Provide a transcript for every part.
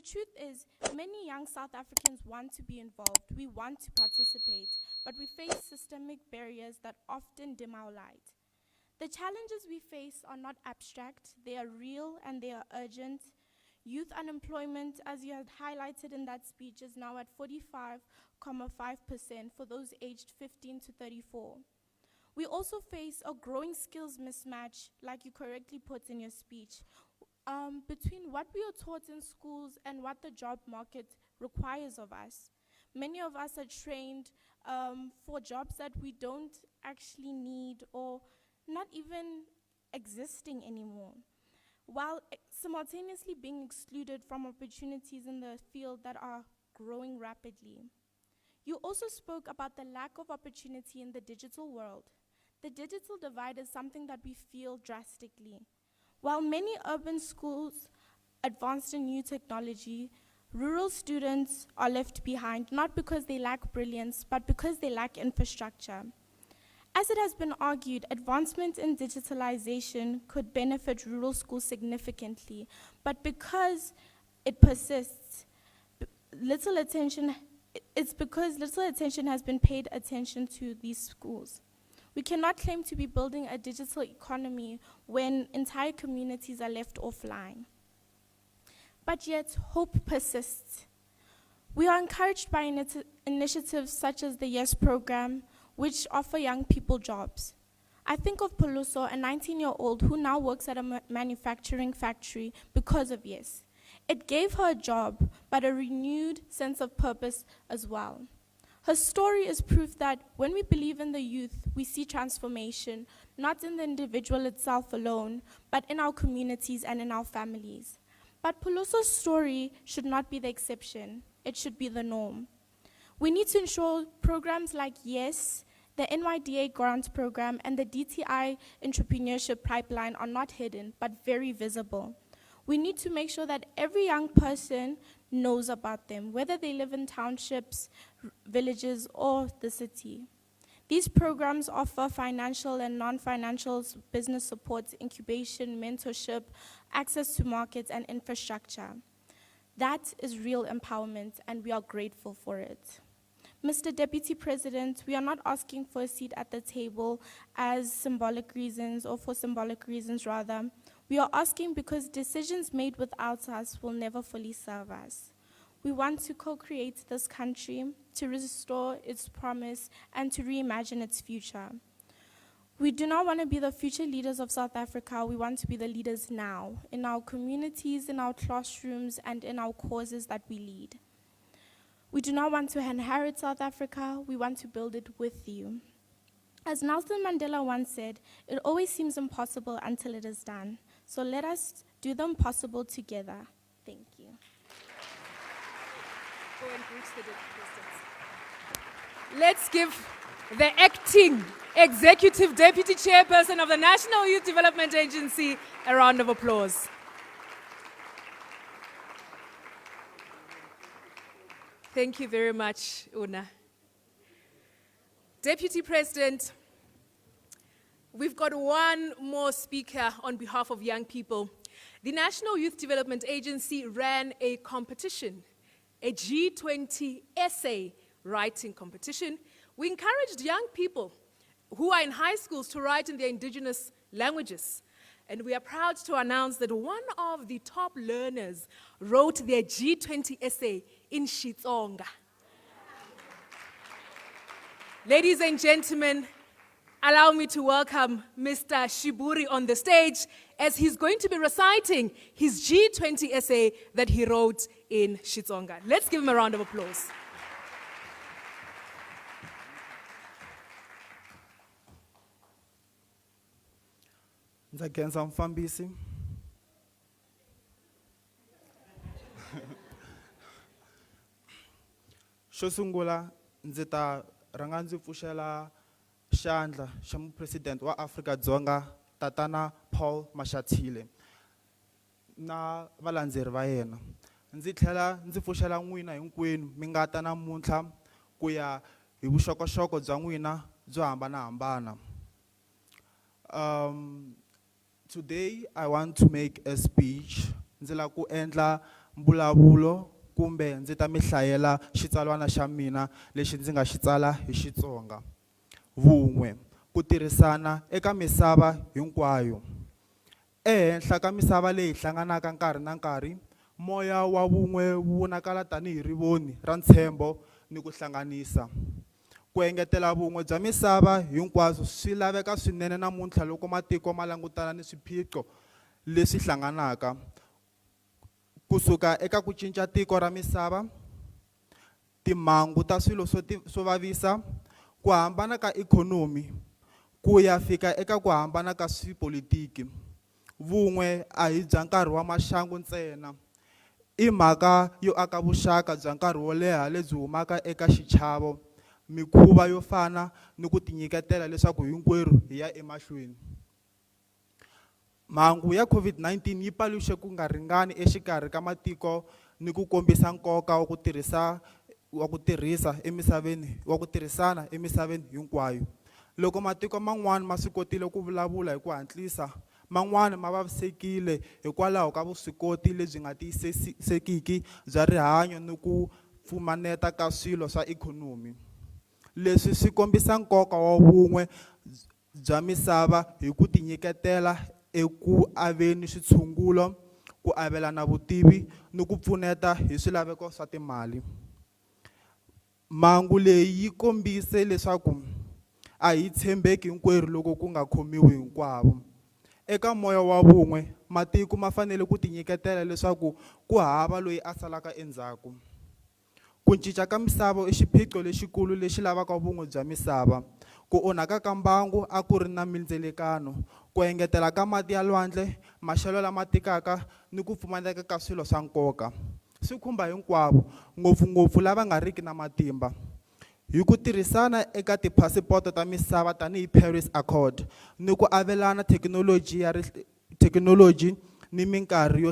The truth is, many young South Africans want to be involved, we want to participate, but we face systemic barriers that often dim our light. The challenges we face are not abstract, they are real and they are urgent. Youth unemployment, as you had highlighted in that speech, is now at 45.5% for those aged 15 to 34. We also face a growing skills mismatch, like you correctly put in your speech, between what we are taught in schools and what the job market requires of us. Many of us are trained for jobs that we don't actually need or not even existing anymore, while simultaneously being excluded from opportunities in the field that are growing rapidly. You also spoke about the lack of opportunity in the digital world. The digital divide is something that we feel drastically. While many urban schools advanced in new technology, rural students are left behind, not because they lack brilliance, but because they lack infrastructure. As it has been argued, advancement in digitalization could benefit rural schools significantly, but because it persists, it's because little attention has been paid attention to these schools. We cannot claim to be building a digital economy when entire communities are left offline. But yet, hope persists. We are encouraged by initiatives such as the YES program, which offer young people jobs. I think of Poluso, a 19-year-old who now works at a manufacturing factory because of YES. It gave her a job, but a renewed sense of purpose as well. Her story is proof that when we believe in the youth, we see transformation, not in the individual itself alone, but in our communities and in our families. But Poluso's story should not be the exception, it should be the norm. We need to ensure programs like YES, the NYDA grant program, and the DTI entrepreneurship pipeline are not hidden, but very visible. We need to make sure that every young person knows about them, whether they live in townships, villages, or the city. These programs offer financial and non-financial business support, incubation, mentorship, access to markets, and infrastructure. That is real empowerment, and we are grateful for it. Mr. Deputy President, we are not asking for a seat at the table as symbolic reasons, or for symbolic reasons rather. We are asking because decisions made without us will never fully serve us. We want to co-create this country, to restore its promise, and to reimagine its future. We do not want to be the future leaders of South Africa, we want to be the leaders now, in our communities, in our classrooms, and in our causes that we lead. We do not want to inherit South Africa, we want to build it with you. As Nelson Mandela once said, it always seems impossible until it is done. So let us do the impossible together. Thank you. Go and greet the distance. Let's give the acting Executive Deputy Chairperson of the National Youth Development Agency a round of applause. Thank you very much, Una. Deputy President, we've got one more speaker on behalf of young people. The National Youth Development Agency ran a competition, a G20 essay writing competition. We encouraged young people who are in high schools to write in their indigenous languages. And we are proud to announce that one of the top learners wrote their G20 essay in Xitsonga. Ladies and gentlemen, allow me to welcome Mr. Shiburi on the stage as he's going to be reciting his G20 essay that he wrote in Xitsonga. Let's give him a round of applause. Ndza khensa mfambisi. Xo sungula ndzi ta rhanga ndzi pfuxela xandla xa mupresident wa Afrika-Dzonga tatana Paul Mashatile na valandzeri va yena. Ndzi tlhela ndzi pfuxela n'wina hinkwenu mi nga ta namuntlha ku ya hi vuxokoxoko bya n'wina byo hambanahambana. Today I want to make a speech. Ndzi la ku endla mbulavulo kumbe ndzi ta mi hlayela xitsalwana xa mina lexi ndzi nga xi tsala hi Xitsonga. Vun'we, ku tirhisana eka misava hinkwayo. Ehenhla ka misava leyi hlanganaka nkarhi na nkarhi, moya wa vun'we wu vonakala tanihi rivoni ra ntshembo ni ku hlanganisa. Ku engetela vun'we bya misava hinkwaswo swi laveka swinene namuntlha loko matiko ma langutana ni swiphiqo leswi hlanganaka. Kusuka eka ku cinca tiko ra misava, timhangu ta swilo swo vavisa, ku hambana ka ikhonomi, ku ya fika eka ku hambana ka swipolitiki. Vun'we a hi bya nkarhi wa maxangu ntsena, i mhaka yo aka vuxaka bya nkarhi wo leha lebyi humaka eka xichavo, mikhuva yo fana ni ku tinyiketela leswaku hinkwerhu hi ya emahlweni. Mhangu ya COVID-19 yi paluxe ku nga ringani exikarhi ka matiko ni ku kombisa nkoka wa ku tirhisana emisaveni hinkwayo. Loko matiko man'wana ma swi kotile ku vulavula hi ku hatlisa, man'wana ma vavisekile hikwalaho ka vuswikoti lebyi nga tiyisekiki bya rihanyo ni ku pfumaneta ka swilo swa ikhonomi. Leswi swi kombisa nkoka wa vun'we bya misava hi ku tinyiketela eku aveni switshungulo, ku avelana vutivi ni ku pfuneta hi swilaveko swa timali. Mhangu leyi yi kombise leswaku a hi tshembeki hinkwerhu loko ku nga khomiwi hinkwavo. Eka moya wa vun'we, matiko ma fanele ku tinyiketela leswaku ku hava loyi a salaka endzhaku. Ku cinca ka misava i xiphiqo lexikulu lexi lavaka vun'we bya misava. Ku onhaka ka mbangu a ku ri na mindzelekano, ku engetela ka mati ya lwandle, maxelo lama tikaka ni ku pfumaleka ka swilo swa nkoka. Swi khumba hinkwavo, ngopfungopfu lava nga riki na matimba. Hi ku tirhisana eka tiphasipoto ta misava tanihi Paris Accord ni ku avelana thekinoloji ni minkarhi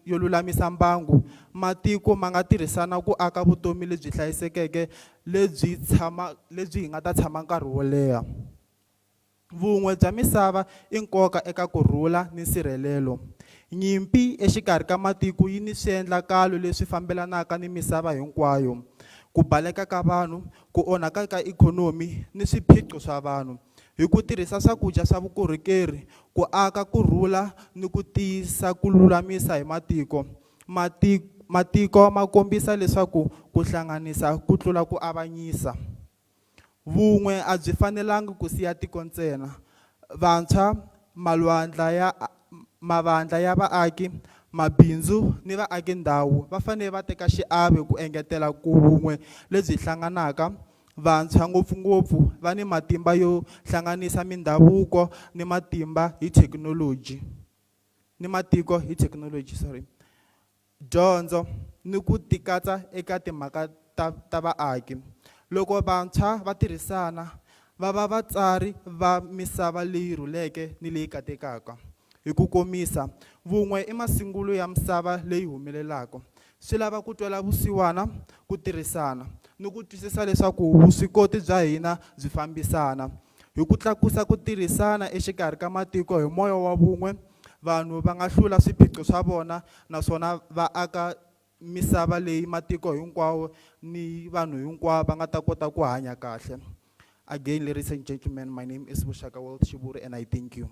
yo lulamisa mbangu, matiko ma nga tirhisana ku aka vutomi lebyi hlayisekeke lebyi hi nga ta tshama nkarhi wo leha. Vun'we bya misava i nkoka eka kurhula ni nsirhelelo. Nyimpi exikarhi ka matiko yi ni swiendlakalo leswi fambelanaka ni misava hinkwayo. Ku baleka ka vanhu, ku onhaka ka ikhonomi ni swiphiqo swa vanhu. Hi ku tirhisa swakudya swa vukorhokeri, ku aka kurhula ni ku tiyisa ku lulamisa hi matiko. Matiko ma kombisa leswaku ku hlanganisa ku tlula ku avanyisa. Vun'we a byi fanelangi ku siya tiko ntsena. Vantshwa, mavandla ya vaaki, mabindzu ni vaaki ndhawu va fanele va teka xiave ku engetela ku vun'we lebyi hlanganaka. Vantshwa ngopfungopfu va ni matimba yo hlanganisa mindhavuko ni matimba hi thekinoloji. Ni matiko hi thekinoloji, dyondzo ni ku tikatsa eka timhaka ta vaaki. Loko vantshwa va tirhisana, va va vatsari va misava leyi rhuleke ni leyi katekaka. Hi ku komisa, vun'we i masungulo ya misava leyi humelelaka. Swi lava ku twela vusiwana, ku tirhisana ni ku twisisa leswaku vuswikoti bya hina byi fambisana. Hi ku tlakusa ku tirhisana exikarhi ka matiko hi moya wa vun'we, vanhu va nga hlula swiphiqo swa vona naswona va aka misava leyi matiko hinkwawo ni vanhu hinkwavo va nga ta kota ku hanya kahle. Again, ladies and gentlemen, my name is Bushaka World Shiburi and I thank you.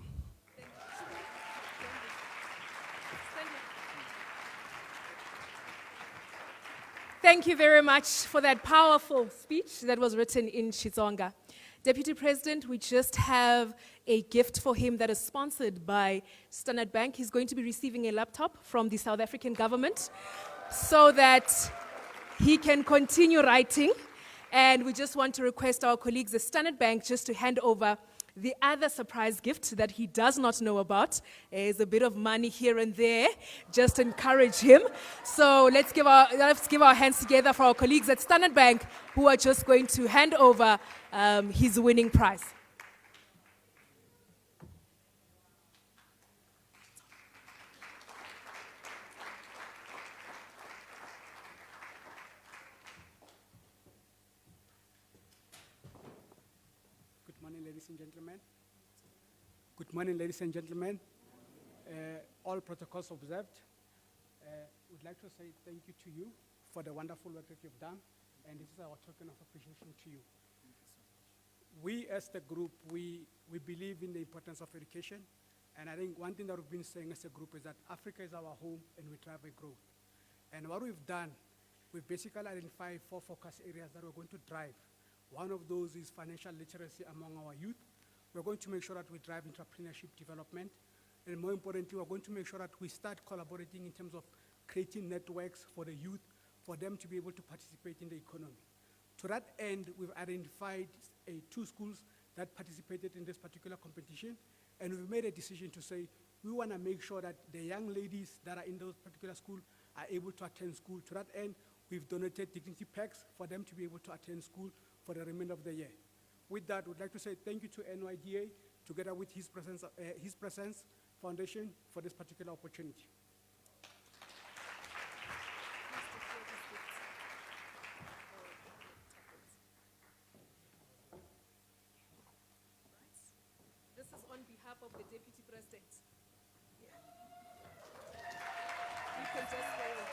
Thank you very much for that powerful speech that was written in Xitsonga. Deputy President, we just have a gift for him that is sponsored by Standard Bank. He's going to be receiving a laptop from the South African government so that he can continue writing. And we just want to request our colleagues at Standard Bank just to hand over the other surprise gift that he does not know about. Is a bit of money here and there. Just encourage him. So let's give our hands together for our colleagues at Standard Bank who are just going to hand over his winning prize. Good morning, ladies and gentlemen. Good morning, ladies and gentlemen. All protocols observed. would like to say thank you to you for the wonderful work that you've done, and this is our token of appreciation to you. We as the group, we believe in the importance of education, and I think one thing that we've been saying as a group is that Africa is our home and we drive a growth. And what we've done, we've basically identified 4 focus areas that we're going to drive. One of those is financial literacy among our youth. We're going to make sure that we drive entrepreneurship development, and more importantly, we're going to make sure that we start collaborating in terms of creating networks for the youth, for them to be able to participate in the economy. To that end, we've identified 2 schools that participated in this particular competition, and we've made a decision to say we want to make sure that the young ladies that are in those particular schools are able to attend school. To that end, we've donated dignity packs for them to be able to attend school for the remainder of the year. With that, we'd like to say thank you to NYDA, together with His Presence Foundation, for this particular opportunity. This is on behalf of the Deputy President. Yeah. You can just hold.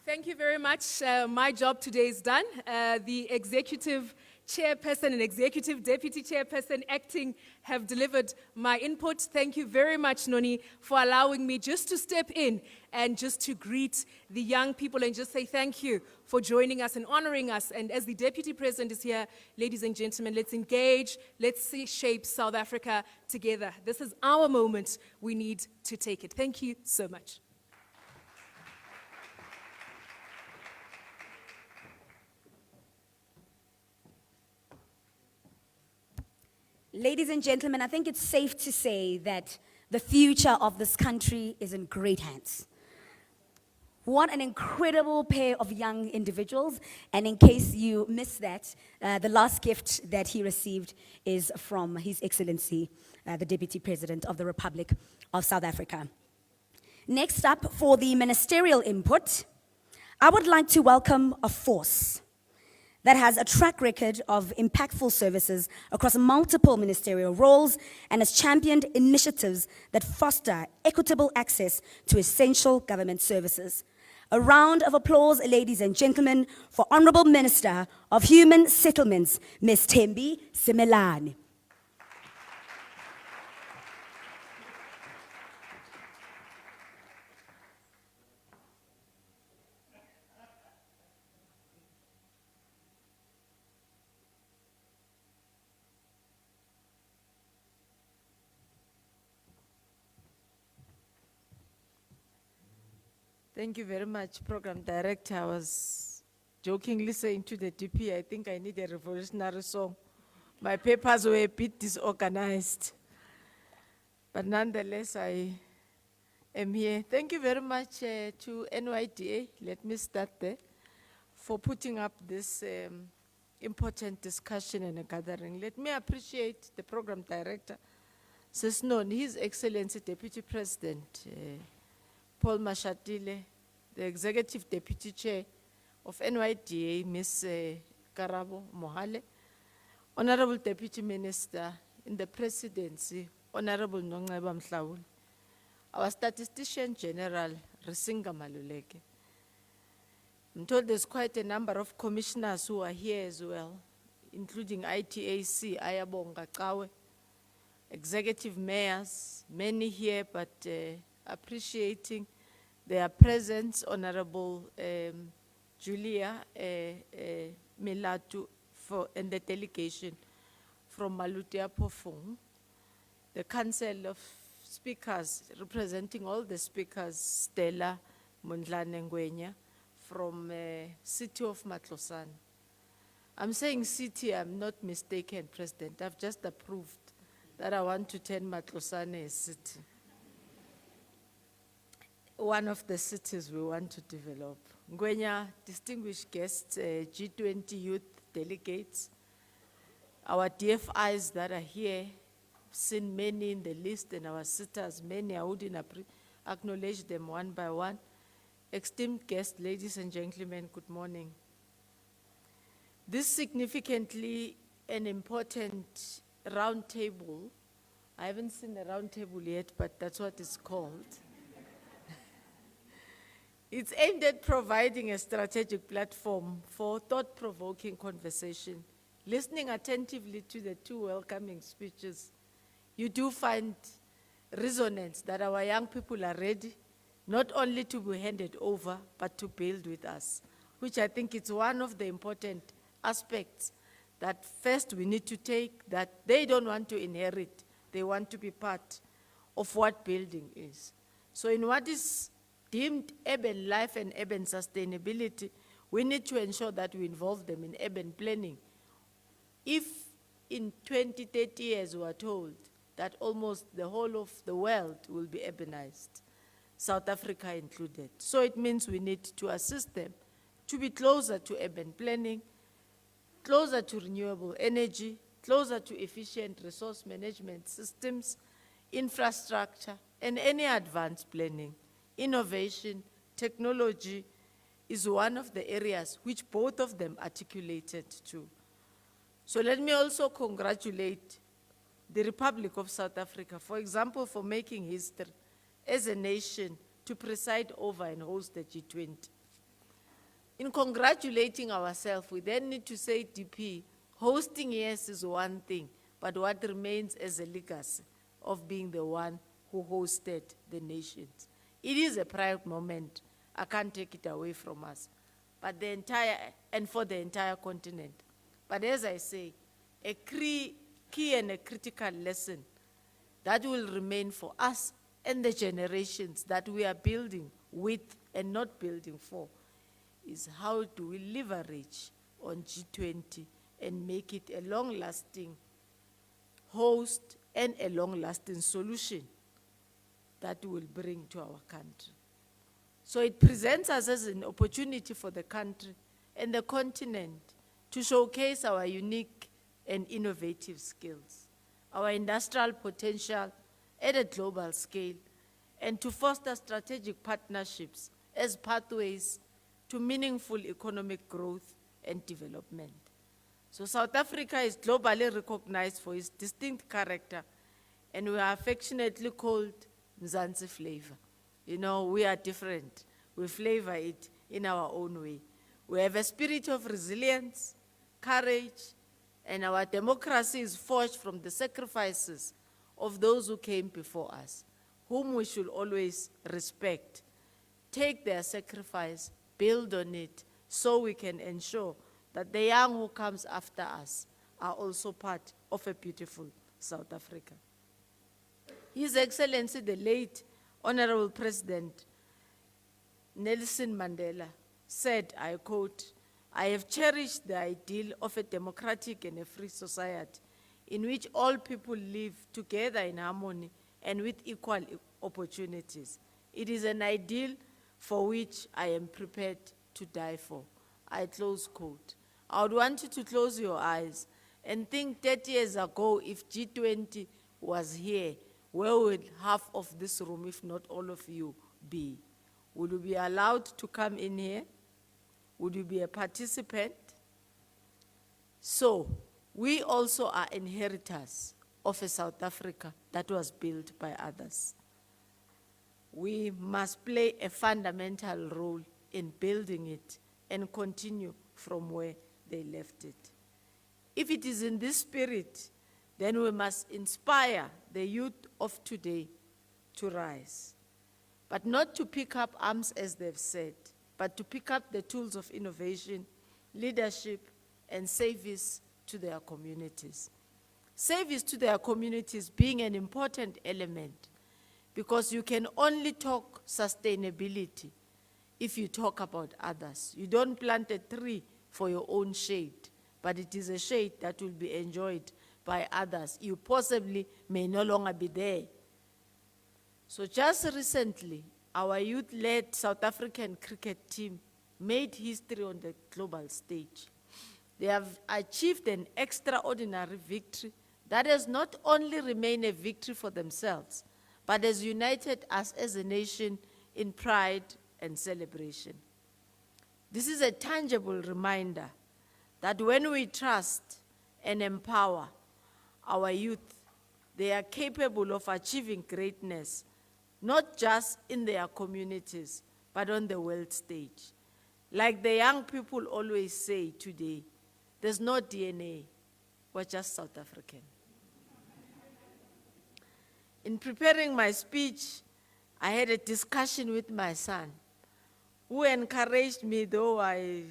Thank you very much. My job today is done. The executive chairperson and executive deputy chairperson acting have delivered my input. Thank you very much, Noni, for allowing me just to step in and just to greet the young people and just say thank you for joining us and honoring us. And as the deputy president is here, ladies and gentlemen, let's engage, let's shape South Africa together. This is our moment. We need to take it. Thank you so much. Ladies and gentlemen, I think it's safe to say that the future of this country is in great hands. What an incredible pair of young individuals. And in case you missed that, the last gift that he received is from His Excellency, the Deputy President of the Republic of South Africa. Next up, for the ministerial input, I would like to welcome a force that has a track record of impactful services across multiple ministerial roles and has championed initiatives that foster equitable access to essential government services. A round of applause, ladies and gentlemen, for Honorable Minister of Human Settlements, Ms. Thembi Simelane. Thank you very much, Program Director. I was jokingly saying to the DP, I think I need a revolutionary song. My papers were a bit disorganized. But nonetheless, I am here. Thank you very much to NYDA, let me start there, for putting up this important discussion and a gathering. Let me appreciate the Program Director, Sesnon, His Excellency Deputy President, Paul Mashatile, the Executive Deputy Chair of NYDA, Ms. Karabo Mohale, Honorable Deputy Minister in the Presidency, Honorable Nongceba Mhlawuli, our Statistician General, Risinga Maluleke. I'm told there's quite a number of commissioners who are here as well, including ITAC, Ayabonga Kawe, executive mayors, many here, but appreciating their presence, Honorable Julia Milatu and the delegation from Malutia Pofung, the Council of Speakers representing all the speakers, Stella Mundlane Ngwenya from City of Matlosana. I'm saying city, I'm not mistaken, President. I've just approved that I want to turn Matlosana a city. One of the cities we want to develop. Ngwenya, distinguished guests, G20 youth delegates, our DFIs that are here, seen many in the list, and our sitters, many, I wouldn't acknowledge them one by one. Esteemed guests, ladies and gentlemen, good morning. This significantly an important round table. I haven't seen a round table yet, but that's what it's called. It's aimed at providing a strategic platform for thought-provoking conversation. Listening attentively to the two welcoming speeches, you do find resonance that our young people are ready, not only to be handed over, but to build with us, which I think is one of the important aspects that first we need to take, that they don't want to inherit, they want to be part of what building is. So in what is deemed urban life and urban sustainability, we need to ensure that we involve them in urban planning. If in 20, 30 years we are told that almost the whole of the world will be urbanized, South Africa included. So it means we need to assist them to be closer to urban planning, closer to renewable energy, closer to efficient resource management systems, infrastructure, and any advanced planning. Innovation, technology is one of the areas which both of them articulated to. So let me also congratulate the Republic of South Africa, for example, for making history as a nation to preside over and host the G20. In congratulating ourselves, we then need to say, DP, hosting, yes, is one thing, but what remains as a legacy of being the one who hosted the nations. It is a proud moment. I can't take it away from us, but the entire, and for the entire continent. But as I say, a key and a critical lesson that will remain for us and the generations that we are building with and not building for is how do we leverage on G20 and make it a long-lasting host and a long-lasting solution that will bring to our country. So it presents us as an opportunity for the country and the continent to showcase our unique and innovative skills, our industrial potential at a global scale, and to foster strategic partnerships as pathways to meaningful economic growth and development. So South Africa is globally recognized for its distinct character, and we are affectionately called Mzansi flavor. You know, we are different. We flavor it in our own way. We have a spirit of resilience, courage, and our democracy is forged from the sacrifices of those who came before us, whom we should always respect. Take their sacrifice, build on it, so we can ensure that the young who comes after us are also part of a beautiful South Africa. His Excellency, the late Honorable President Nelson Mandela said, I quote, "I have cherished the ideal of a democratic and a free society in which all people live together in harmony and with equal opportunities. It is an ideal for which I am prepared to die for." I close quote. I would want you to close your eyes and think 30 years ago, if G20 was here, where would half of this room, if not all of you, be? Would you be allowed to come in here? Would you be a participant? So, we also are inheritors of a South Africa that was built by others. We must play a fundamental role in building it and continue from where they left it. If it is in this spirit, then we must inspire the youth of today to rise, but not to pick up arms as they've said, but to pick up the tools of innovation, leadership, and service to their communities. Service to their communities being an important element, because you can only talk sustainability if you talk about others. You don't plant a tree for your own shade, but it is a shade that will be enjoyed by others. You possibly may no longer be there. So just recently, our youth-led South African cricket team made history on the global stage. They have achieved an extraordinary victory that has not only remained a victory for themselves, but has united us as a nation in pride and celebration. This is a tangible reminder that when we trust and empower our youth, they are capable of achieving greatness, not just in their communities, but on the world stage. Like the young people always say today, there's no DNA, we're just South African. In preparing my speech, I had a discussion with my son, who encouraged me, though I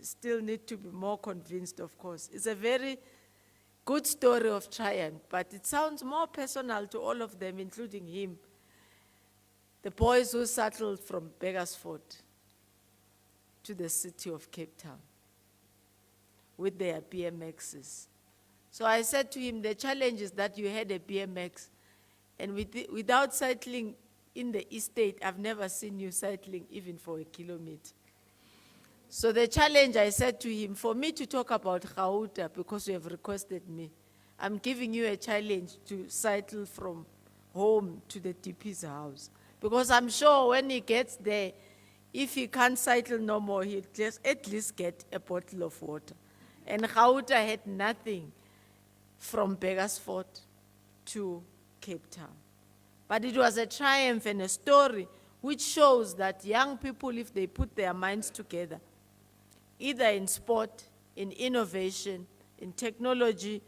still need to be more convinced, of course. It's a very good story of triumph, but it sounds more personal to all of them, including him. The boys who settled from Beggersford to the city of Cape Town with their BMXs. So I said to him, the challenge is that you had a BMX, and without cycling in the estate, I've never seen you cycling even for a kilometer. So the challenge, I said to him, for me to talk about Gauta, because you have requested me, I'm giving you a challenge to cycle from home to the DP's house. Because I'm sure when he gets there, if he can't cycle no more, he'll just at least get a bottle of water. And Gauta had nothing from Beggersford to Cape Town. But it was a triumph and a story which shows that young people, if they put their minds together, either in sport, in innovation, in technology,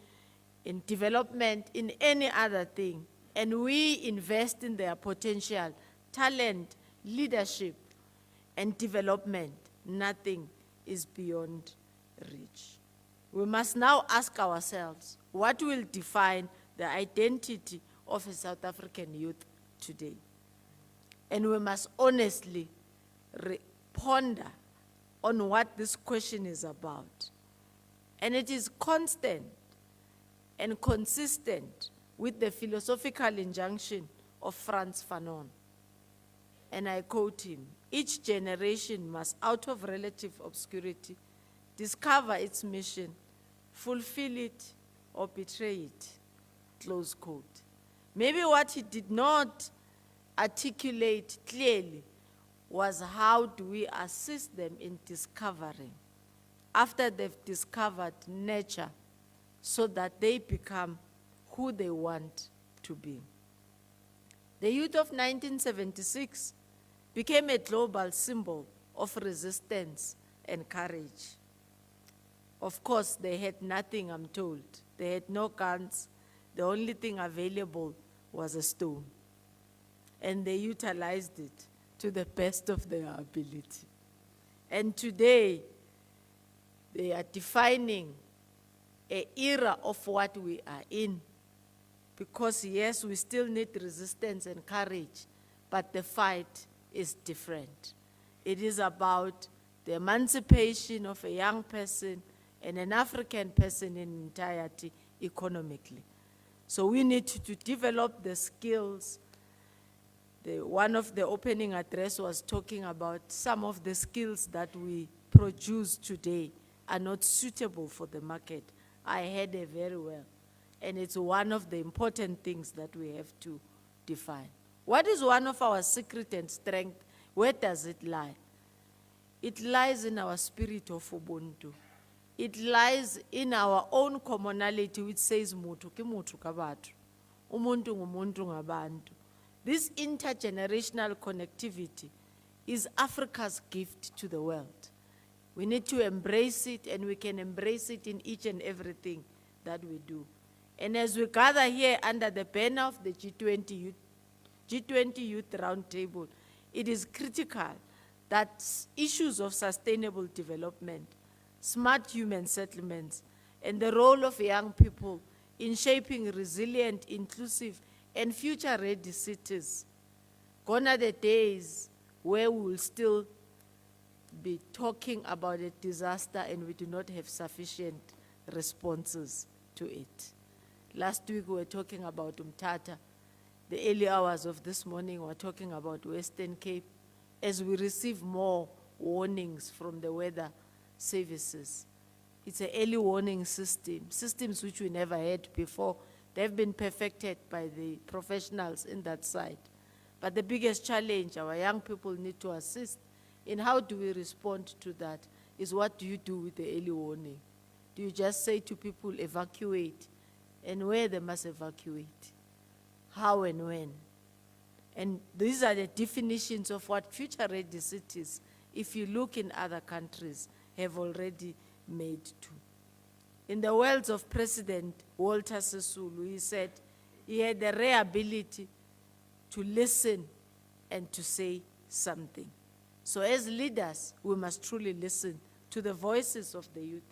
in development, in any other thing, and we invest in their potential, talent, leadership, and development, nothing is beyond reach. We must now ask ourselves, what will define the identity of a South African youth today? And we must honestly ponder on what this question is about. And it is constant and consistent with the philosophical injunction of Frantz Fanon. And I quote him, each generation must, out of relative obscurity, discover its mission, fulfill it, or betray it, close quote. Maybe what he did not articulate clearly was how do we assist them in discovering, after they've discovered nature, so that they become who they want to be. The youth of 1976 became a global symbol of resistance and courage. Of course, they had nothing, I'm told. They had no guns. The only thing available was a stone. And they utilized it to the best of their ability. And today, they are defining an era of what we are in. Because yes, we still need resistance and courage, but the fight is different. It is about the emancipation of a young person and an African person in entirety economically. So we need to develop the skills. One of the opening address was talking about some of the skills that we produce today are not suitable for the market. I heard it very well. And it's one of the important things that we have to define. What is one of our secret and strength? Where does it lie? It lies in our spirit of Ubuntu. It lies in our own commonality, which says mutu ki mutu ka batho. Umuntu ngumuntu ngabantu. This intergenerational connectivity is Africa's gift to the world. We need to embrace it, and we can embrace it in each and everything that we do. And as we gather here under the banner of the G20 Youth Roundtable, it is critical that issues of sustainable development, smart human settlements, and the role of young people in shaping resilient, inclusive, and future-ready cities. Gone are the days where we will still be talking about a disaster and we do not have sufficient responses to it. Last week we were talking about Umtata. The early hours of this morning we were talking about Western Cape as we receive more warnings from the weather services. It's an early warning system, systems which we never had before. They've been perfected by the professionals in that side. But the biggest challenge our young people need to assist in how do we respond to that is what do you do with the early warning? Do you just say to people, evacuate, and where they must evacuate? How and when? And these are the definitions of what future-ready cities, if you look in other countries, have already made to. In the words of President Walter Sisulu, he said he had the rare ability to listen and to say something. So as leaders, we must truly listen to the voices of the youth,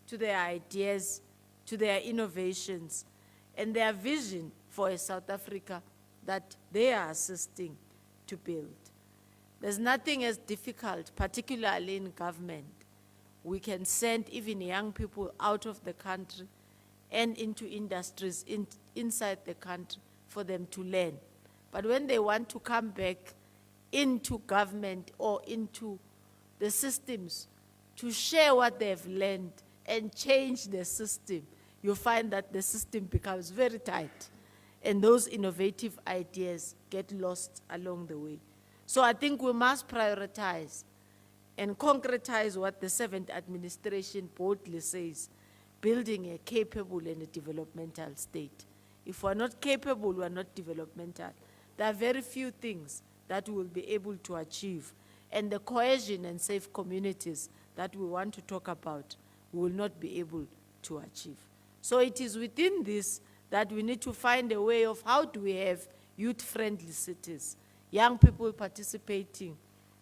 to their ideas, to their innovations, and their vision for a South Africa that they are assisting to build. There's nothing as difficult, particularly in government. We can send even young people out of the country and into industries inside the country for them to learn. But when they want to come back into government or into the systems to share what they've learned and change the system, you find that the system becomes very tight and those innovative ideas get lost along the way. So I think we must prioritize and concretize what the 7th administration boldly says, building a capable and a developmental state. If we're not capable, we're not developmental. There are very few things that we will be able to achieve. And the cohesion and safe communities that we want to talk about, we will not be able to achieve. So it is within this that we need to find a way of how do we have youth-friendly cities, young people participating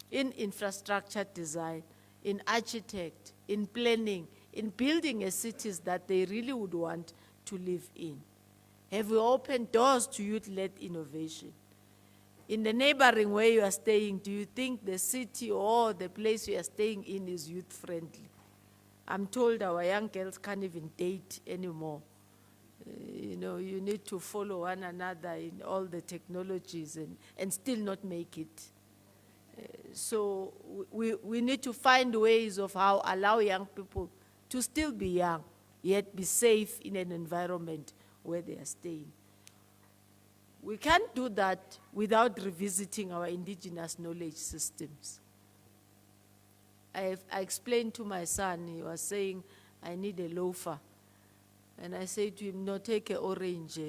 in infrastructure design, in architect, in planning, in building a cities that they really would want to live in. Have we opened doors to youth-led innovation? In the neighboring where you are staying, do you think the city or the place you are staying in is youth-friendly? I'm told our young girls can't even date anymore. You know, you need to follow one another in all the technologies and still not make it. So we need to find ways of how allow young people to still be young, yet be safe in an environment where they are staying. We can't do that without revisiting our indigenous knowledge systems. I explained to my son, he was saying, I need a loafer. And I said to him, no, take an orange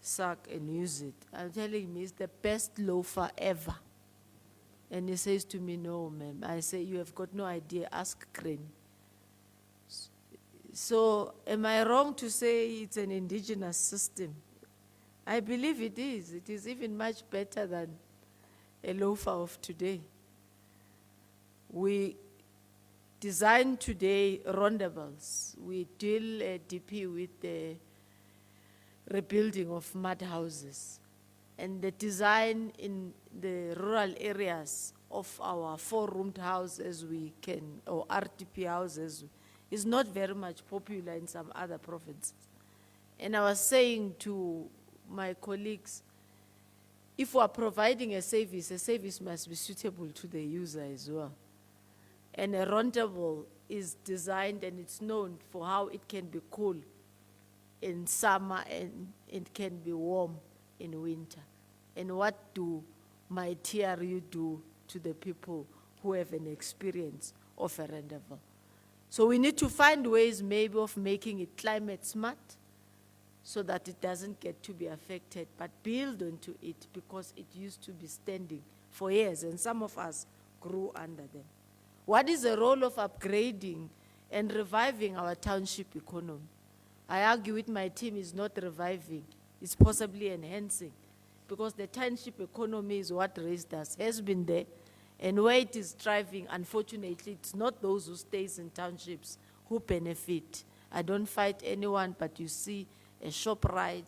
sack and use it. I'm telling him, it's the best loafer ever. And he says to me, no, ma'am. I say, you have got no idea, ask Granny. So am I wrong to say it's an indigenous system? I believe it is. It is even much better than a loafer of today. We design today roundables. We deal DP with the rebuilding of mud houses. And the design in the rural areas of our 4-roomed houses or RTP houses, is not very much popular in some other provinces. And I was saying to my colleagues, if we are providing a service must be suitable to the user as well. And a roundable is designed and it's known for how it can be cool in summer and it can be warm in winter. And what do my TRU do to the people who have an experience of a roundable? So we need to find ways maybe of making it climate smart so that it doesn't get to be affected, but build onto it because it used to be standing for years and some of us grew under them. What is the role of upgrading and reviving our township economy? I argue with my team is not reviving, it's possibly enhancing because the township economy is what raised us, has been there, and where it is thriving, unfortunately, it's not those who stays in townships who benefit. I don't fight anyone, but you see a ShopRite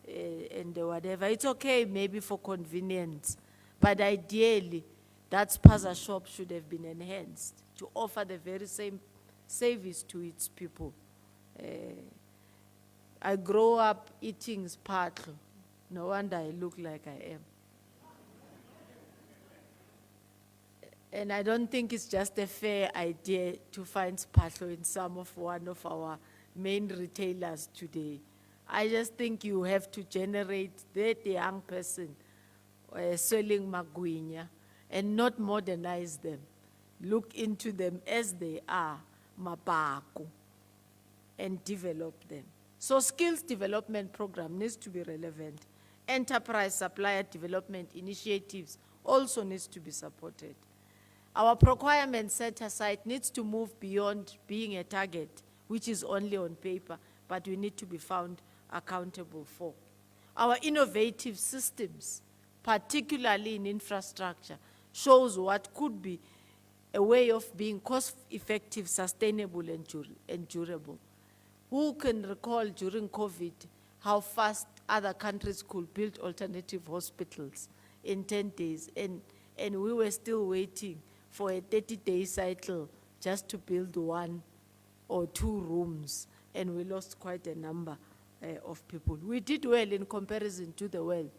and whatever. It's okay maybe for convenience, but ideally, that spaza shop should have been enhanced to offer the very same service to its people. I grew up eating spatlo. No wonder I look like I am. And I don't think it's just a fair idea to find spatlo in one of our main retailers today. I just think you have to generate that young person selling magwinya and not modernize them. Look into them as they are, mabaku, and develop them. So skills development program needs to be relevant enterprise supplier development initiatives also needs to be supported. Our procurement set aside needs to move beyond being a target, which is only on paper, but we need to be found accountable for. Our innovative systems, particularly in infrastructure, shows what could be a way of being cost-effective, sustainable, and durable. Who can recall during COVID how fast other countries could build alternative hospitals in 10 days, and we were still waiting for a 30-day cycle just to build 1 or 2 rooms, and we lost quite a number of people. We did well in comparison to the world,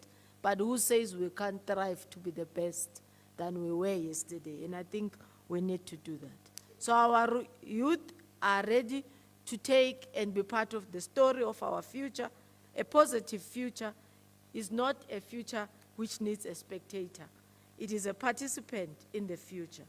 but who says we can't thrive to be the best than we were yesterday? And I think we need to do that. So our youth are ready to take and be part of the story of our future. A positive future is not a future which needs a spectator. It is a participant in the future.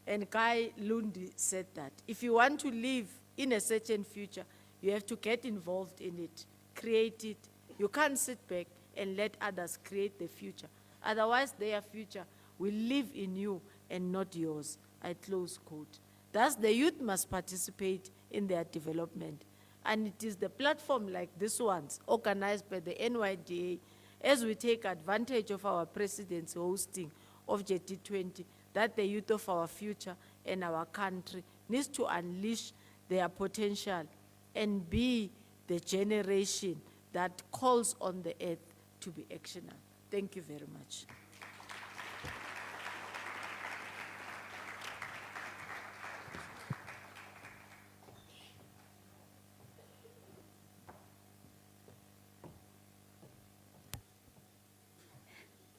And Guy Lundi said that. If you want to live in a certain future, you have to get involved in it, create it. You can't sit back and let others create the future. Otherwise, their future will live in you and not yours. I close quote. Thus, the youth must participate in their development. And it is the platform like this ones, organized by the NYDA, as we take advantage of our president's hosting of G20, that the youth of our future and our country needs to unleash their potential and be the generation that calls on the earth to be actionable. Thank you very much.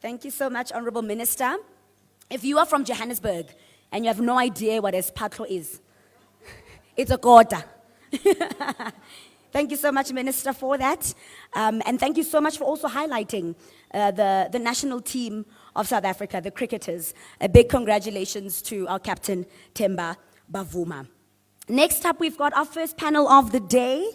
Thank you so much, Honorable Minister. If you are from Johannesburg and you have no idea what a spatlo is, it's a kota. Thank you so much, Minister, for that. And thank you so much for also highlighting the national team of South Africa, the cricketers. A big congratulations to our captain, Themba Bavuma. Next up, we've got our first panel of the day.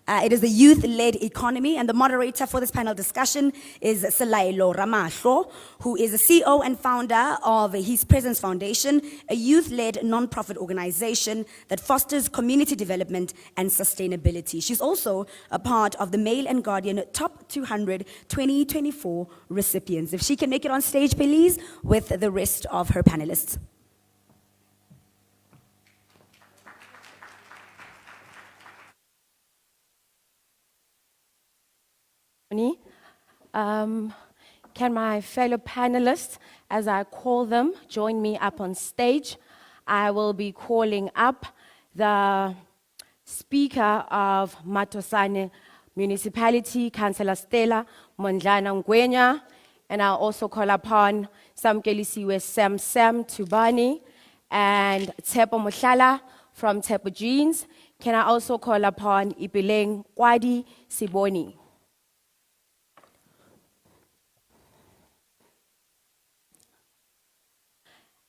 It is the youth-led economy, and the moderator for this panel discussion is Lalela Ramahlo, who is the CEO and founder of His Presence Foundation, a youth-led non-profit organization that fosters community development and sustainability. She's also a part of the Mail and Guardian Top 200 2024 recipients. If she can make it on stage, please, with the rest of her panelists. Can my fellow panelists, as I call them, join me up on stage? I will be calling up the Speaker of Matosane Municipality, Councillor Stella Mondlana Ngwenya, and I'll also call upon Samkelisiwe Sam Tubani and Tepo Mohlala from Tepo Jeans. Can I also call upon Ipileng Kwadi Siboni?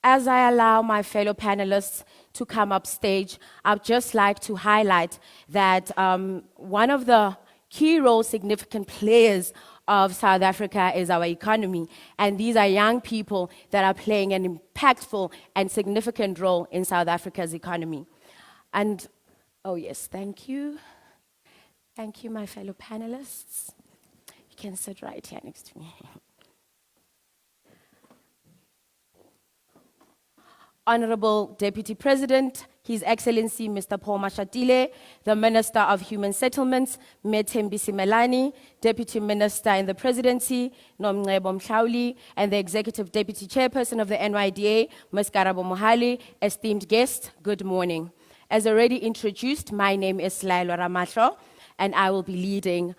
As I allow my fellow panelists to come up stage, I'd just like to highlight that one of the key role significant players of South Africa is our economy. And these are young people that are playing an impactful and significant role in South Africa's economy. And, oh yes, thank you. Thank you, my fellow panelists. You can sit right here next to me. Honorable Deputy President, His Excellency Mr. Paul Mashatile, the Minister of Human Settlements, Mthembisi Melani, Deputy Minister in the Presidency, Nomncebo Mhlauli, and the Executive Deputy Chairperson of the NYDA, Ms. Karabo Mohali, esteemed guests, good morning. As already introduced, my name is Lalela Ramahlo, and I will be leading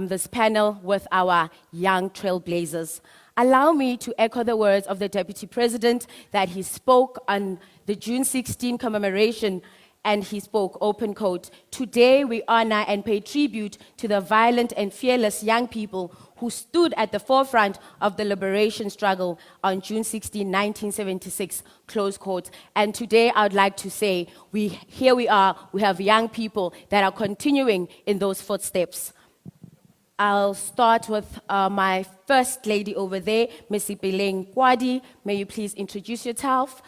this panel with our young trailblazers. Allow me to echo the words of the Deputy President that he spoke on the June 16 commemoration, and he spoke, open quote, "Today we honor and pay tribute to the violent and fearless young people who stood at the forefront of the liberation struggle on June 16, 1976, close quote. And today I would like to say, here we are, we have young people that are continuing in those footsteps. I'll start with my first lady over there, Ms. Ipeleng Kwadi. May you please introduce yourself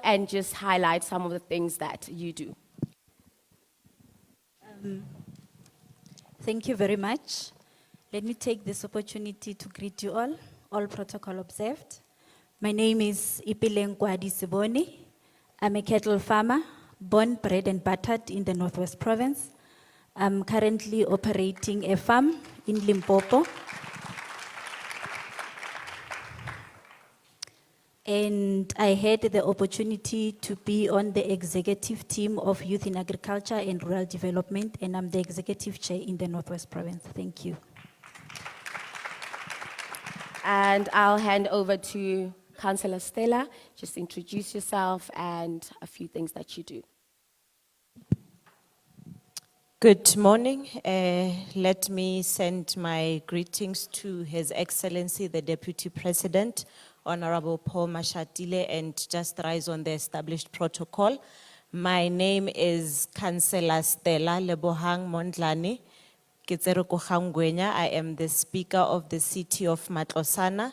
and just highlight some of the things that you do. Thank you very much. Let me take this opportunity to greet you all protocol observed. My name is Ipeleng Kwadi Siboni. I'm a cattle farmer, born, bred and buttered in the Northwest Province. I'm currently operating a farm in Limpopo. And I had the opportunity to be on the executive team of Youth in Agriculture and Rural Development, and I'm the executive chair in the Northwest Province. Thank you. And I'll hand over to Councillor Stella. Just introduce yourself and a few things that you do. Good morning. Let me send my greetings to His Excellency, the Deputy President, Honorable Paul Mashatile, and just rise on the established protocol. My name is Councillor Stella Lebohang Mondlane. I am the Speaker of the City of Matlosana.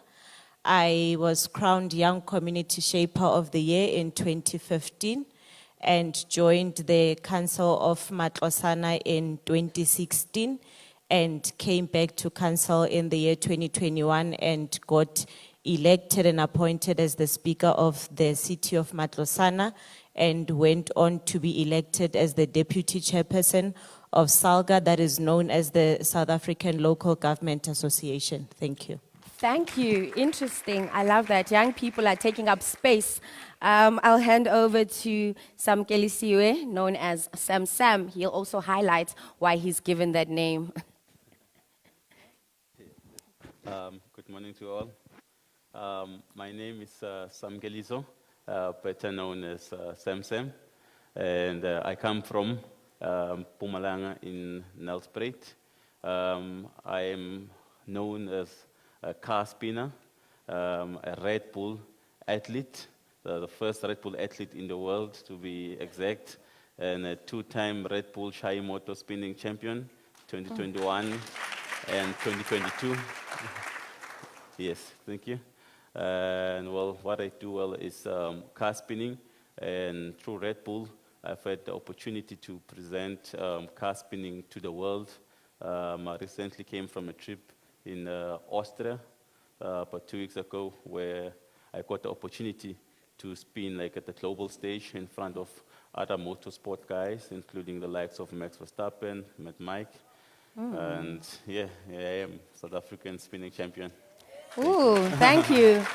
I was crowned Young Community Shaper of the Year in 2015 and joined the Council of Matlosana in 2016 and came back to Council in the year 2021 and got elected and appointed as the Speaker of the City of Matlosana and went on to be elected as the Deputy Chairperson of SALGA, that is known as the South African Local Government Association. Thank you. Thank you. Interesting. I love that. Young people are taking up space. I'll hand over to Sam Kelisiwe, known as Sam Sam. He'll also highlight why he's given that name. Good morning to all. My name is Sam Gelizo, better known as Sam Sam, and I come from Mpumalanga in Nelspruit. I am known as a car spinner, a Red Bull athlete, the first Red Bull athlete in the world to be exact, and a two-time Red Bull Shy Motor Spinning Champion, 2021 and 2022. Yes, thank you. And well, what I do well is car spinning, and through Red Bull, I've had the opportunity to present car spinning to the world. I recently came from a trip in Austria about 2 weeks ago, where I got the opportunity to spin like at the global stage in front of other motorsport guys, including the likes of Max Verstappen, Mad Mike, and yeah, I am South African spinning champion. Ooh, thank you.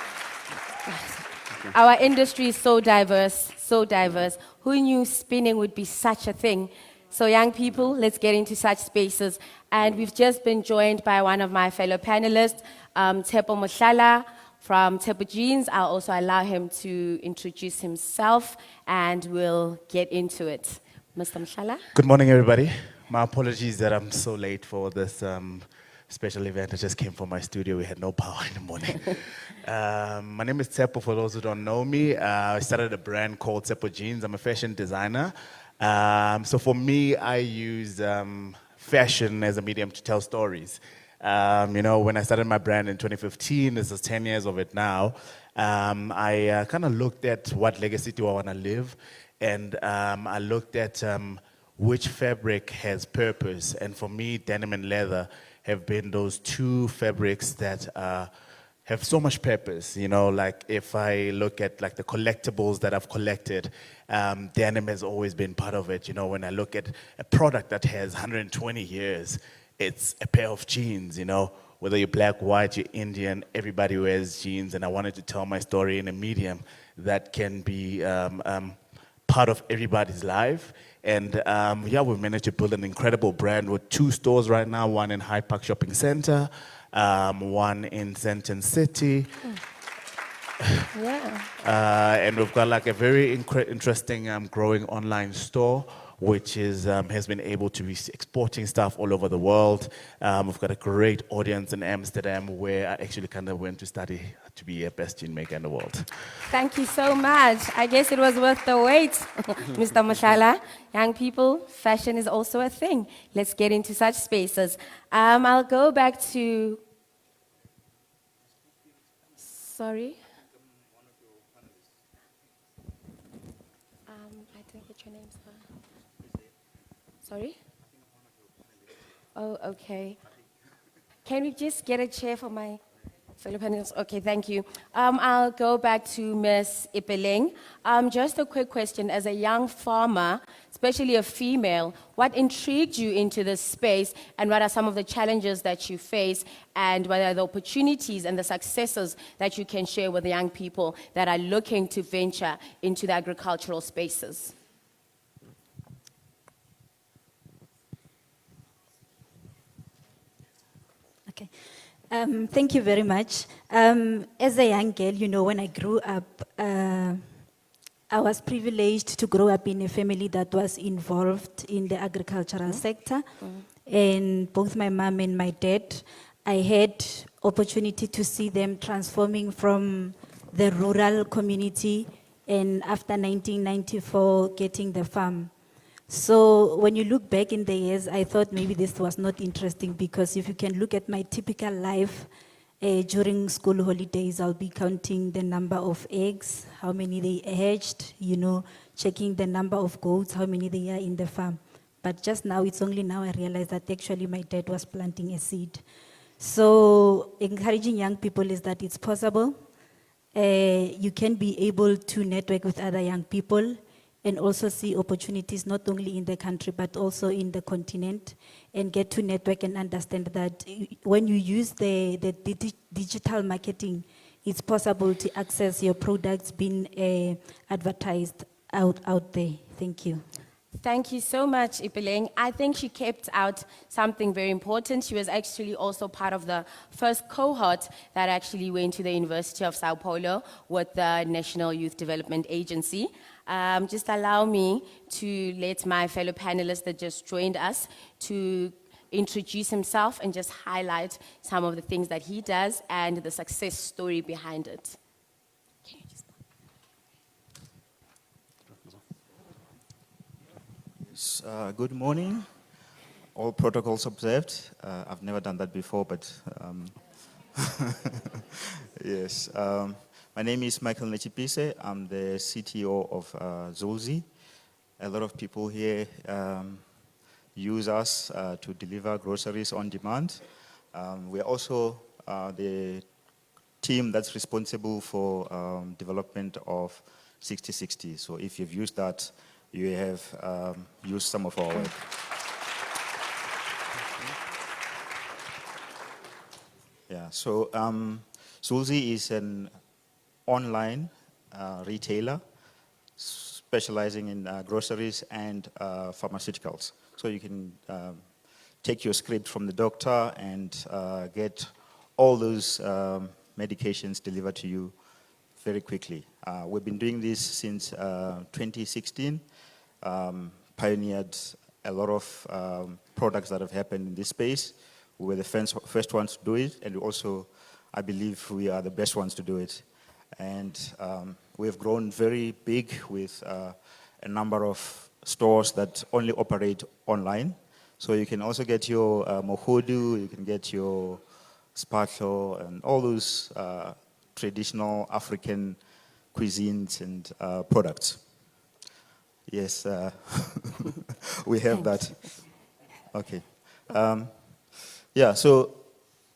Our industry is so diverse, so diverse. Who knew spinning would be such a thing? So young people, let's get into such spaces. And we've just been joined by one of my fellow panelists, Tepo Mohlala from Tepo Jeans. I'll also allow him to introduce himself and we'll get into it. Mr. Mohlala? Good morning, everybody. My apologies that I'm so late for this special event. I just came from my studio. We had no power in the morning. My name is Tepo, for those who don't know me. I started a brand called Tepo Jeans. I'm a fashion designer. So for me, I use fashion as a medium to tell stories. You know, when I started my brand in 2015, this is 10 years of it now, I kind of looked at what legacy do I want to live, and I looked at which fabric has purpose. And for me, denim and leather have been those two fabrics that have so much purpose. You know, like if I look at like the collectibles that I've collected, denim has always been part of it. You know, when I look at a product that has 120 years, it's a pair of jeans, you know. Whether you're black, white, you're Indian, everybody wears jeans, and I wanted to tell my story in a medium that can be part of everybody's life. And yeah, we've managed to build an incredible brand with 2 stores right now, one in Hyde Park Shopping Center, one in Sandton City. Yeah. And we've got like a very interesting growing online store which has been able to be exporting stuff all over the world. We've got a great audience in Amsterdam where I actually kind of went to study to be a best gin maker in the world. Thank you so much. I guess it was worth the wait, Mr. Mashala. Young people, fashion is also a thing. Let's get into such spaces. I'll go back to... Sorry? I didn't get your name, sir. Sorry? Oh, okay. Can we just get a chair for my fellow panelists? Okay, thank you. I'll go back to Ms. Ipeleng. Just a quick question. As a young farmer, especially a female, what intrigued you into this space, and what are some of the challenges that you face, and what are the opportunities and the successes that you can share with the young people that are looking to venture into the agricultural spaces? Okay. Thank you very much. As a young girl, you know, when I grew up, I was privileged to grow up in a family that was involved in the agricultural sector. And both my mom and my dad, I had opportunity to see them transforming from the rural community and after 1994, getting the farm. So when you look back in the years, I thought maybe this was not interesting, because if you can look at my typical life, during school holidays, I'll be counting the number of eggs, how many they hatched, you know, checking the number of goats, how many they are in the farm. But just now, it's only now I realize that actually my dad was planting a seed. So encouraging young people is that it's possible. You can be able to network with other young people and also see opportunities not only in the country but also in the continent, and get to network and understand that when you use the digital marketing, it's possible to access your products being advertised out there. Thank you. Thank you so much, Ipeleng. I think she kept out something very important. She was actually also part of the first cohort that actually went to the University of Sao Paulo with the National Youth Development Agency. Just allow me to let my fellow panelists that just joined us to introduce himself and just highlight some of the things that he does and the success story behind it. Good morning. All protocols observed. I've never done that before, but yes. My name is Michael Nechipise. I'm the CTO of Zulzi. A lot of people here use us to deliver groceries on demand. We are also the team that's responsible for development of 6060. So if you've used that, you have used some of our work. Yeah, so Zulzi is an online retailer specializing in groceries and pharmaceuticals. So you can take your script from the doctor and get all those medications delivered to you very quickly. We've been doing this since 2016, pioneered a lot of products that have happened in this space. We were the first ones to do it, and also, I believe we are the best ones to do it. And we have grown very big with a number of stores that only operate online. So you can also get your mohodu, you can get your spatlo, and all those traditional African cuisines and products. Yes, we have that. Okay. Yeah, so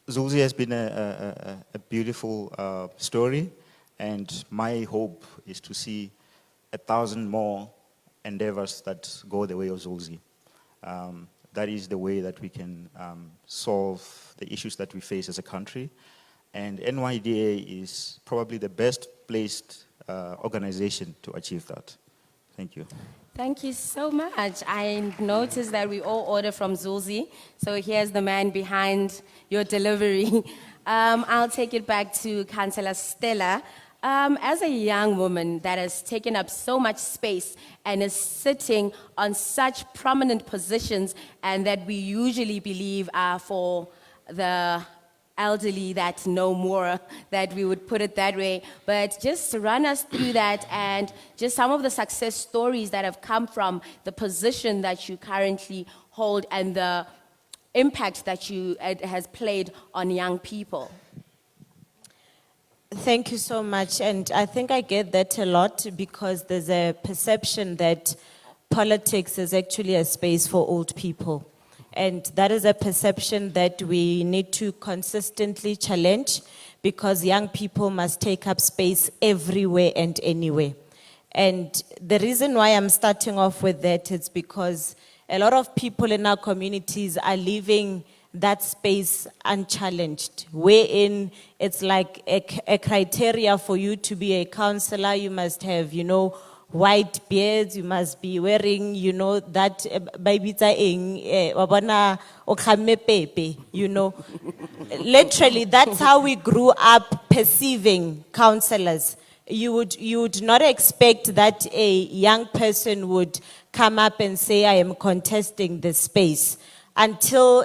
Zulzi has been a beautiful story, and my hope is to see 1,000 more endeavors that go the way of Zulzi. That is the way that we can solve the issues that we face as a country. And NYDA is probably the best placed organization to achieve that. Thank you. Thank you so much. I noticed that we all order from Zulzi, so here's the man behind your delivery. I'll take it back to Councillor Stella. As a young woman that has taken up so much space and is sitting on such prominent positions and that we usually believe are for the elderly that know more, that we would put it that way. But just to run us through that and just some of the success stories that have come from the position that you currently hold and the impact that it has played on young people. Thank you so much. And I think I get that a lot because there's a perception that politics is actually a space for old people. And that is a perception that we need to consistently challenge because young people must take up space everywhere and anywhere. And the reason why I'm starting off with that is because a lot of people in our communities are leaving that space unchallenged, wherein it's like a criteria for you to be a councillor. You must have, white beards, you must be wearing, that Literally, that's how we grew up perceiving councillors. You would not expect that a young person would come up and say, I am contesting this space. Until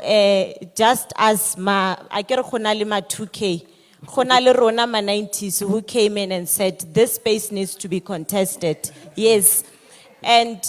just as I get 2K, rona ma 90s who came in and said, this space needs to be contested. Yes. And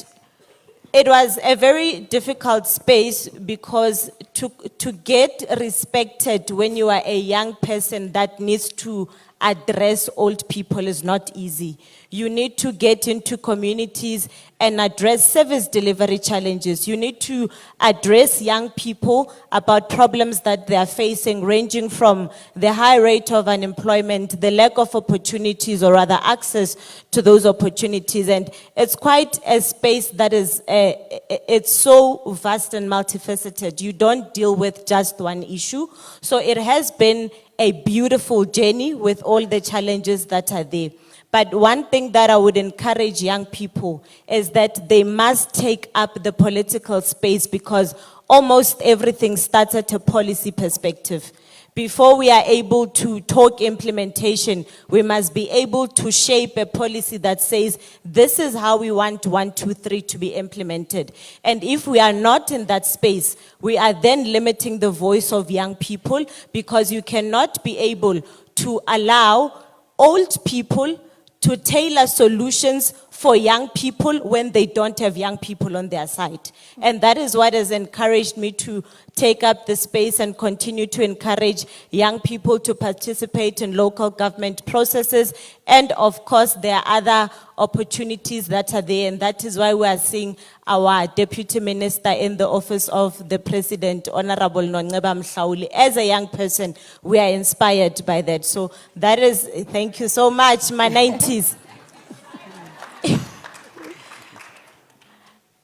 it was a very difficult space because to get respected when you are a young person that needs to address old people is not easy. You need to get into communities and address service delivery challenges. You need to address young people about problems that they are facing, ranging from the high rate of unemployment, the lack of opportunities, or rather access to those opportunities. And it's quite a space that is, it's so vast and multifaceted. You don't deal with just one issue. So it has been a beautiful journey with all the challenges that are there. But one thing that I would encourage young people is that they must take up the political space because almost everything starts at a policy perspective. Before we are able to talk implementation, we must be able to shape a policy that says, this is how we want 1, 2, 3 to be implemented. And if we are not in that space, we are then limiting the voice of young people because you cannot be able to allow old people to tailor solutions for young people when they don't have young people on their side. And that is what has encouraged me to take up the space and continue to encourage young people to participate in local government processes. And of course, there are other opportunities that are there, and that is why we are seeing our Deputy Minister in the office of the President, Honorable Nongceba Mhlauli. As a young person, we are inspired by that. So that is, thank you so much, my 90s.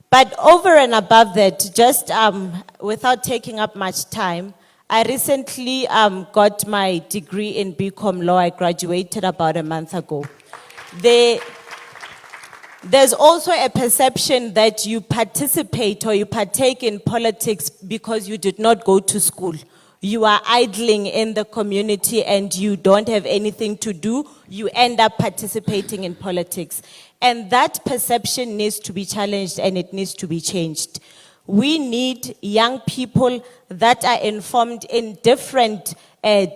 But over and above that, just without taking up much time, I recently got my degree in BCom Law. I graduated about a month ago. There's also a perception that you participate or you partake in politics because you did not go to school. You are idling in the community and you don't have anything to do. You end up participating in politics. And that perception needs to be challenged and it needs to be changed. We need young people that are informed in different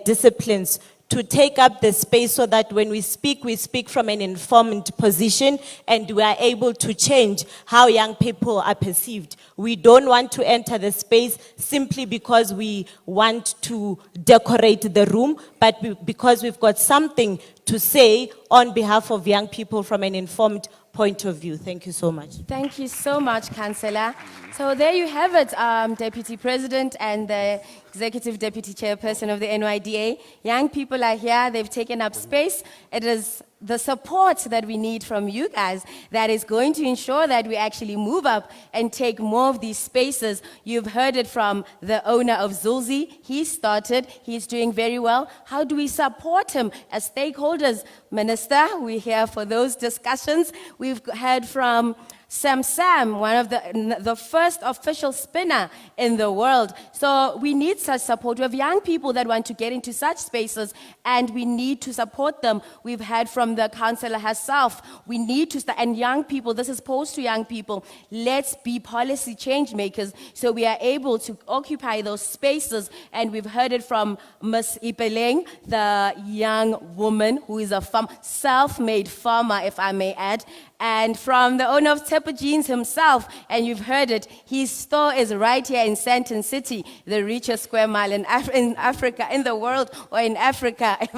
disciplines to take up the space so that when we speak from an informed position and we are able to change how young people are perceived. We don't want to enter the space simply because we want to decorate the room, but because we've got something to say on behalf of young people from an informed point of view. Thank you so much. Thank you so much, Councillor. So there you have it, Deputy President and the Executive Deputy Chairperson of the NYDA. Young people are here, they've taken up space. It is the support that we need from you guys that is going to ensure that we actually move up and take more of these spaces. You've heard it from the owner of Zulzi. He started, he's doing very well. How do we support him as stakeholders? Minister, we're here for those discussions. We've heard from Sam, one of the first official spinner in the world. So we need such support. We have young people that want to get into such spaces, and we need to support them. We've heard from the councillor herself. We need to, and young people, this is posed to young people, let's be policy change makers so we are able to occupy those spaces. And we've heard it from Ms. Ipeleng, the young woman who is a self-made farmer, if I may add, and from the owner of Tepo Jeans himself, and you've heard it, his store is right here in Sandton City, the richest square mile in Africa, in the world, or in Africa, if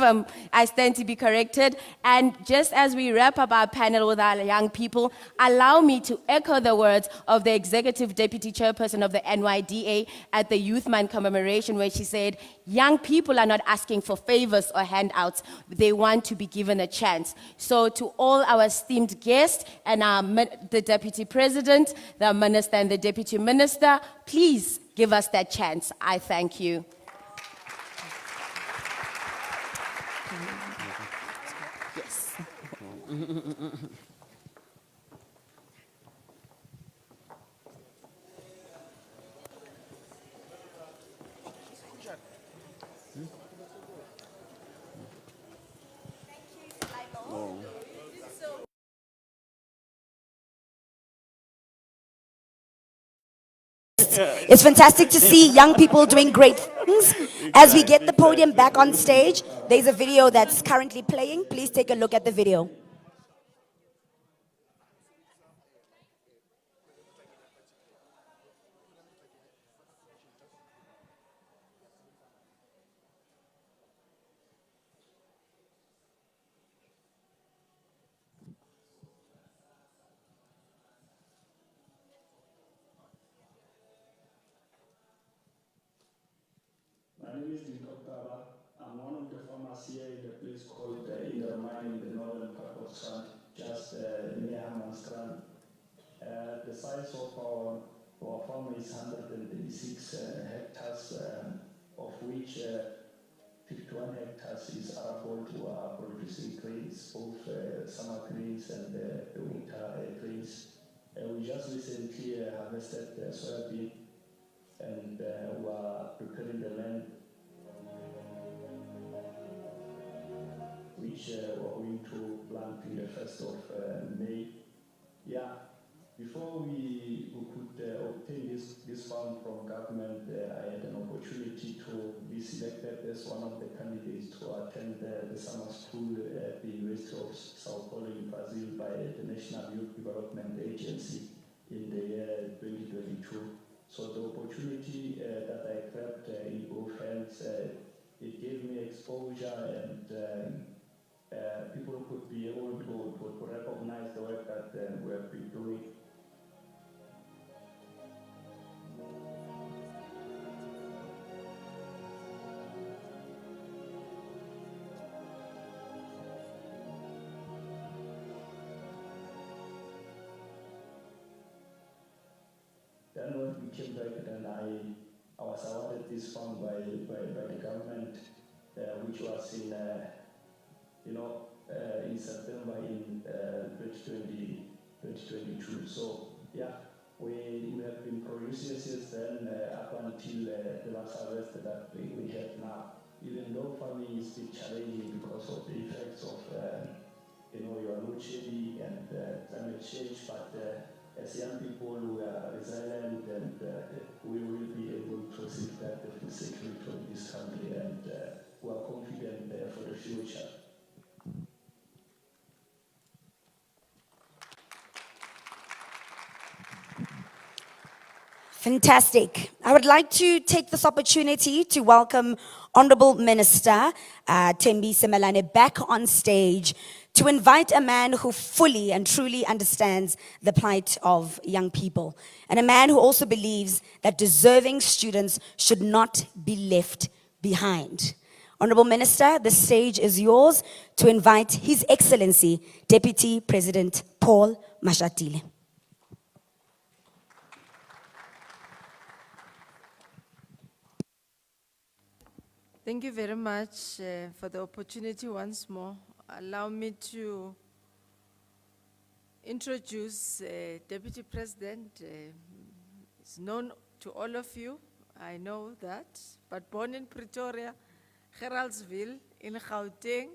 I stand to be corrected. And just as we wrap up our panel with our young people, allow me to echo the words of the Executive Deputy Chairperson of the NYDA at the Youth Month commemoration, where she said, young people are not asking for favors or handouts, they want to be given a chance. So to all our esteemed guests, and the Deputy President, the Minister and the Deputy Minister, please give us that chance. I thank you. Yes. It's fantastic to see young people doing great things. As we get the podium back on stage, there's a video that's currently playing. Please take a look at the video. My name is I'm one of the farmers here in the place called in the northern part of Strand, just near Hammansstrand. The size of our farm is 136 hectares, of which 51 hectares is arable to producing grains, both summer grains and the winter grains. We just recently harvested soybean, and we are preparing the land, which we're going to plant in the 1st of May. Yeah, before we could obtain this fund from government, I had an opportunity to be selected as one of the candidates to attend the summer school at the University of Sao Paulo in Brazil by the National Youth Development Agency in the year 2022. So the opportunity that I grabbed in both hands, it gave me exposure, and people could be able to recognize the work that we have been doing. Then when we came back, then I was awarded this fund by the government, which was in in September in 2022. So yeah, we have been producing since then up until the last harvest that we have now. Even though farming is still challenging because of the effects of your load shedding and climate change, but as young people, we are resilient, and we will be able to safeguard the food security of this country, and we are confident for the future. Fantastic. I would like to take this opportunity to welcome Honorable Minister Thembisa Melane back on stage to invite a man who fully and truly understands the plight of young people, and a man who also believes that deserving students should not be left behind. Honorable Minister, the stage is yours to invite His Excellency Deputy President Paul Mashatile. Thank you very much for the opportunity once more. Allow me to introduce Deputy President. It's known to all of you, I know that, but born in Pretoria, Geraldsville, in Gauteng.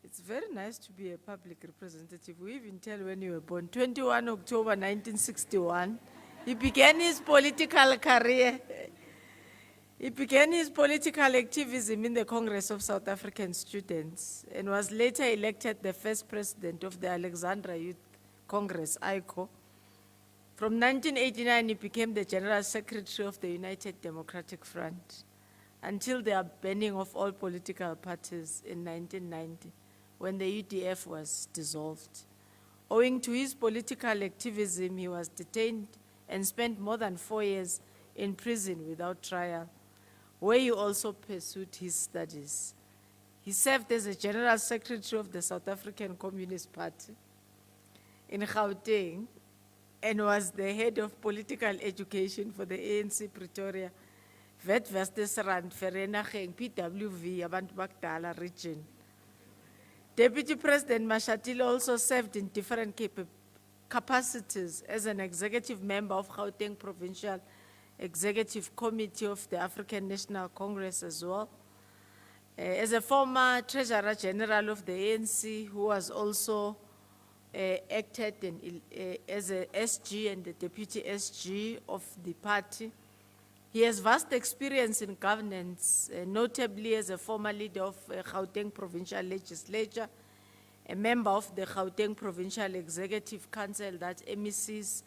It's very nice to be a public representative. We even tell when you were born, 21 October 1961. He began his political career. He began his political activism in the Congress of South African Students and was later elected the first president of the Alexandra Youth Congress, ICO. From 1989, he became the General Secretary of the United Democratic Front until the banning of all political parties in 1990, when the UDF was dissolved. Owing to his political activism, he was detained and spent more than 4 years in prison without trial, where he also pursued his studies. He served as a General Secretary of the South African Communist Party in Gauteng and was the head of political education for the ANC Pretoria, Witwatersrand, Vereeniging, PWV, Abantu Bakudala region. Deputy President Mashatile also served in different capacities as an executive member of Gauteng Provincial Executive Committee of the African National Congress as well. As a former Treasurer General of the ANC, who was also acted as a SG and the Deputy SG of the party. He has vast experience in governance, notably as a former leader of Gauteng Provincial Legislature, a member of the Gauteng Provincial Executive Council that MECs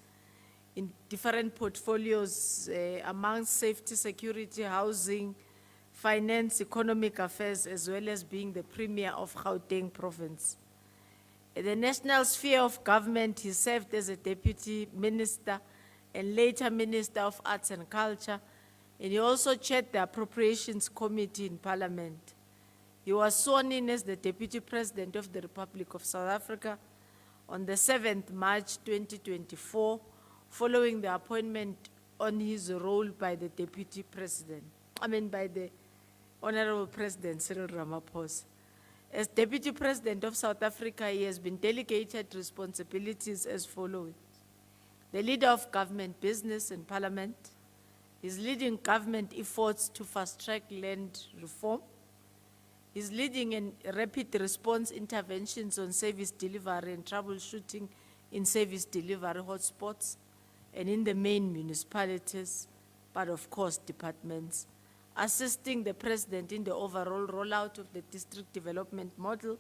in different portfolios among safety, security, housing, finance, economic affairs, as well as being the Premier of Gauteng Province. In the national sphere of government, he served as a Deputy Minister and later Minister of Arts and Culture, and he also chaired the Appropriations Committee in Parliament. He was sworn in as the Deputy President of the Republic of South Africa on the 7th March 2024, following the appointment on his role by the Deputy President, by the Honorable President Cyril Ramaphosa. As Deputy President of South Africa, he has been delegated responsibilities as follows: the leader of government, business, and parliament. He's leading government efforts to fast-track land reform. He's leading in rapid response interventions on service delivery and troubleshooting in service delivery hotspots and in the main municipalities, but of course departments, assisting the President in the overall rollout of the district development model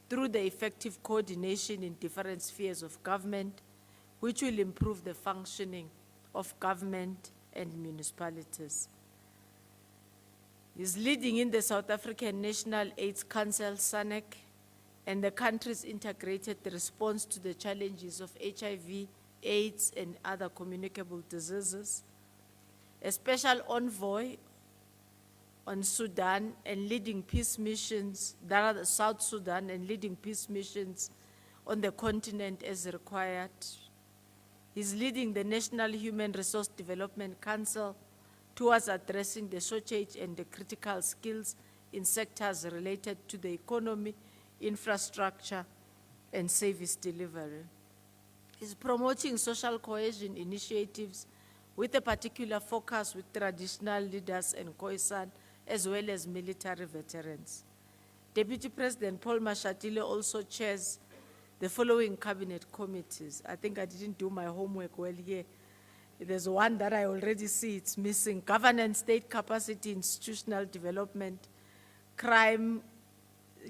through the effective coordination in different spheres of government, which will improve the functioning of government and municipalities. He's leading in the South African National AIDS Council, SANEC, and the country's integrated response to the challenges of HIV, AIDS, and other communicable diseases. A special envoy on Sudan and leading peace missions, South Sudan, and leading peace missions on the continent as required. He's leading the National Human Resource Development Council towards addressing the shortage and the critical skills in sectors related to the economy, infrastructure, and service delivery. He's promoting social cohesion initiatives with a particular focus with traditional leaders and Khoisan, as well as military veterans. Deputy President Paul Mashatile also chairs the following cabinet committees. I think I didn't do my homework well here. There's one that I already see it's missing: governance, state capacity, institutional development, crime,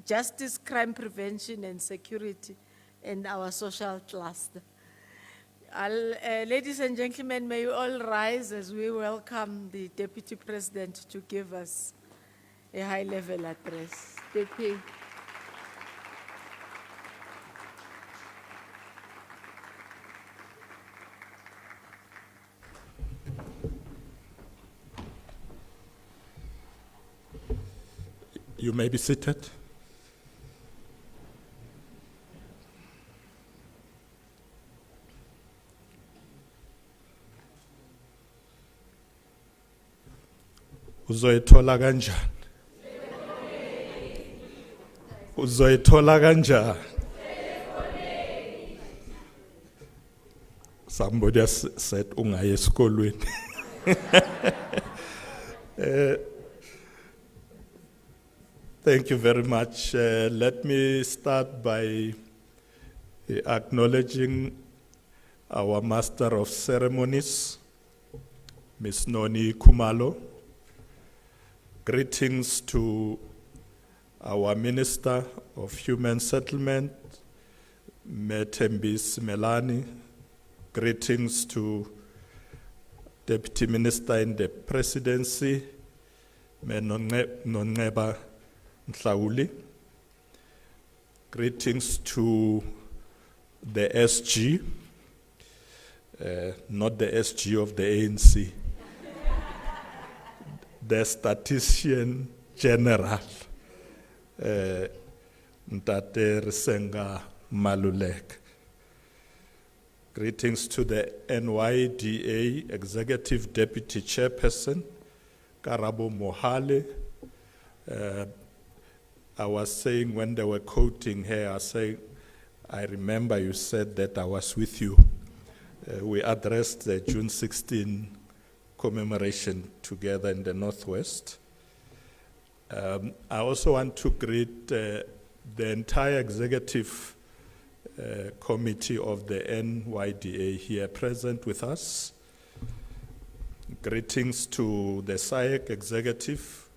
justice, crime prevention and security, and our social cluster. Ladies and gentlemen, may you all rise as we welcome the Deputy President to give us a high-level address. Deputy. You may be seated. Uzoyithola kanjani? Uzoyithola kanjani? Somebody has said, ungaye esikolweni. Thank you very much. Let me start by acknowledging our Master of Ceremonies, Ms. Noni Kumalo. Greetings to our Minister of Human Settlement, Mthembisi Melani. Greetings to Deputy Minister in the Presidency, Noneba Mhlauli. Greetings to the SG, not the SG of the ANC, the Statistician General, Ntate Risenga Malulek. Greetings to the NYDA Executive Deputy Chairperson, Karabo Mohale. I was saying when they were quoting her, I remember you said that I was with you. We addressed the June 16 commemoration together in the Northwest. I also want to greet the entire executive committee of the NYDA here present with us. Greetings to the SAEC executive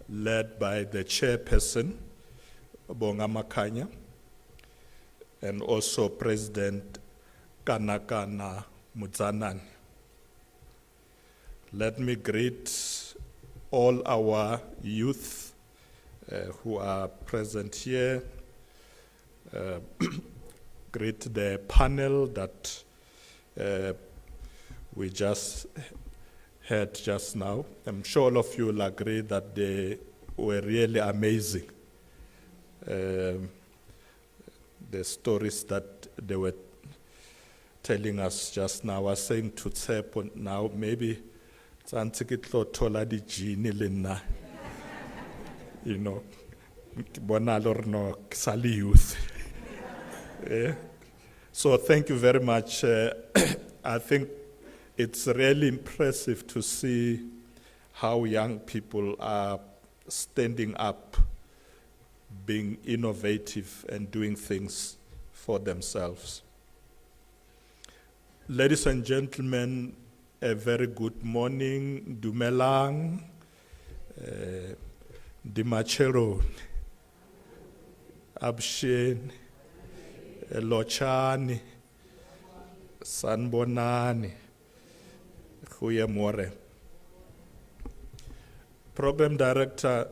led by the chairperson, Bonga Makanya, and also President Kanakana Mzansi. Let me greet all our youth who are present here. Greet the panel that we just heard just now. I'm sure all of you will agree that they were really amazing. The stories that they were telling us just now. I was saying to Tsepo now, maybe tola di jini lena. You know, bonalor no sali youth. So thank you very much. I think it's really impressive to see how young people are standing up, being innovative and doing things for themselves. Ladies and gentlemen, a very good morning. Dumelang, Dimachero, Abshen, Lochani, Sanbonani, Huyamore. Program Director,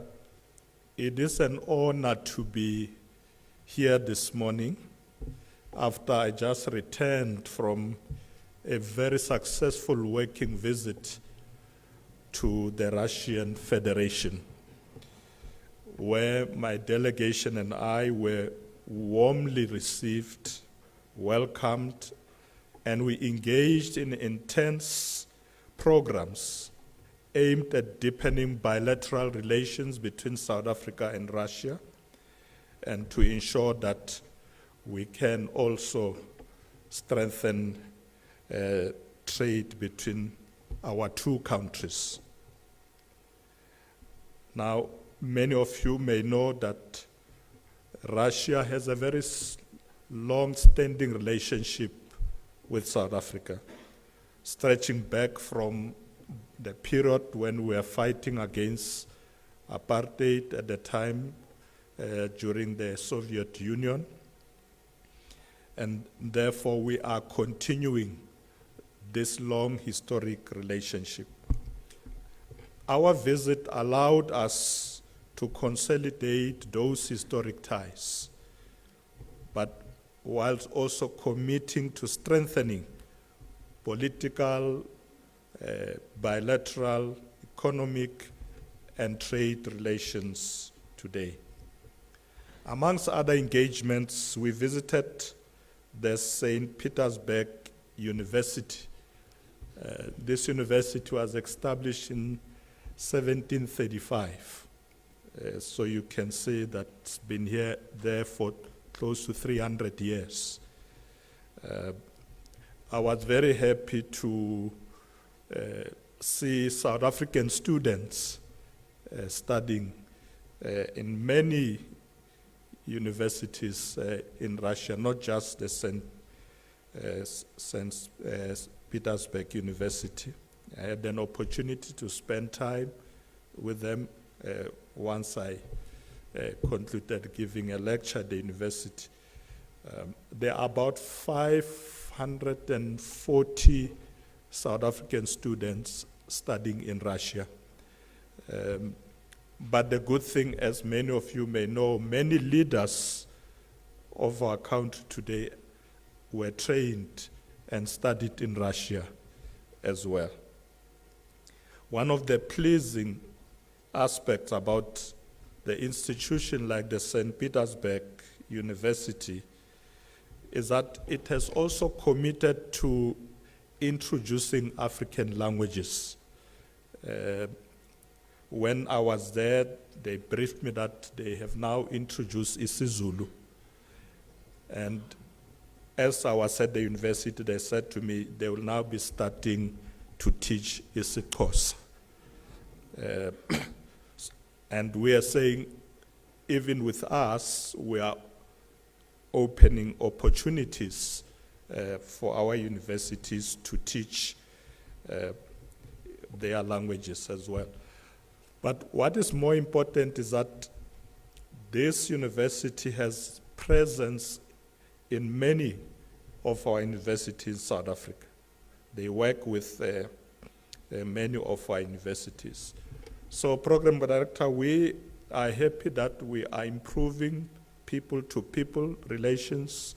it is an honor to be here this morning after I just returned from a very successful working visit to the Russian Federation, where my delegation and I were warmly received, welcomed, and we engaged in intense programs aimed at deepening bilateral relations between South Africa and Russia, and to ensure that we can also strengthen trade between our two countries. Now, many of you may know that Russia has a very long-standing relationship with South Africa, stretching back from the period when we were fighting against apartheid at the time during the Soviet Union. And therefore, we are continuing this long historic relationship. Our visit allowed us to consolidate those historic ties, but whilst also committing to strengthening political, bilateral, economic, and trade relations today. Amongst other engagements, we visited the St. Petersburg University. This university was established in 1735. So you can see that it's been there for close to 300 years. I was very happy to see South African students studying in many universities in Russia, not just the St. Petersburg University. I had an opportunity to spend time with them once I concluded giving a lecture at the university. There are about 540 South African students studying in Russia. But the good thing, as many of you may know, many leaders of our country today were trained and studied in Russia as well. One of the pleasing aspects about the institution like the St. Petersburg University is that it has also committed to introducing African languages. When I was there, they briefed me that they have now introduced isiZulu. And as I was at the university, they said to me, they will now be starting to teach isiXhosa. And we are saying, even with us, we are opening opportunities for our universities to teach their languages as well. But what is more important is that this university has presence in many of our universities in South Africa. They work with many of our universities. So, Program Director, we are happy that we are improving people-to-people relations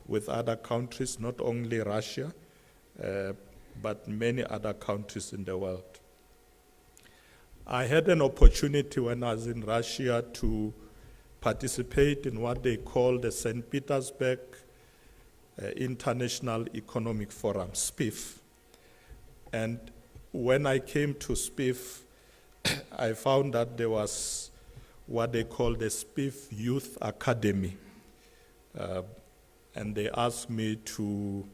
with other countries, not only Russia, but many other countries in the world. I had an opportunity when I was in Russia to participate in what they call the St. Petersburg International Economic Forum, SPIF. And when I came to SPIF, I found that there was what they call the SPIF Youth Academy. And they asked me to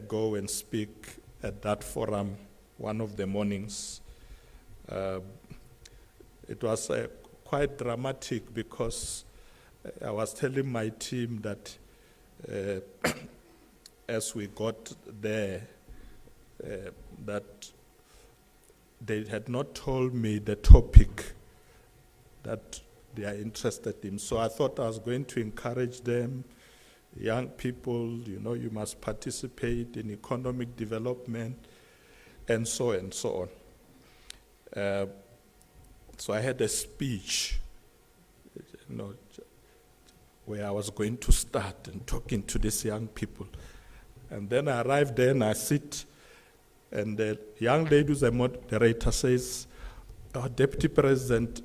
go and speak at that forum one of the mornings. It was quite dramatic because I was telling my team that as we got there, that they had not told me the topic that they are interested in. So I thought I was going to encourage them, young people, you know, you must participate in economic development, and so on. So I had a speech, you know, where I was going to start and talking to these young people. And then I arrived there and I sit, and the young lady who's the moderator says, "Oh, Deputy President,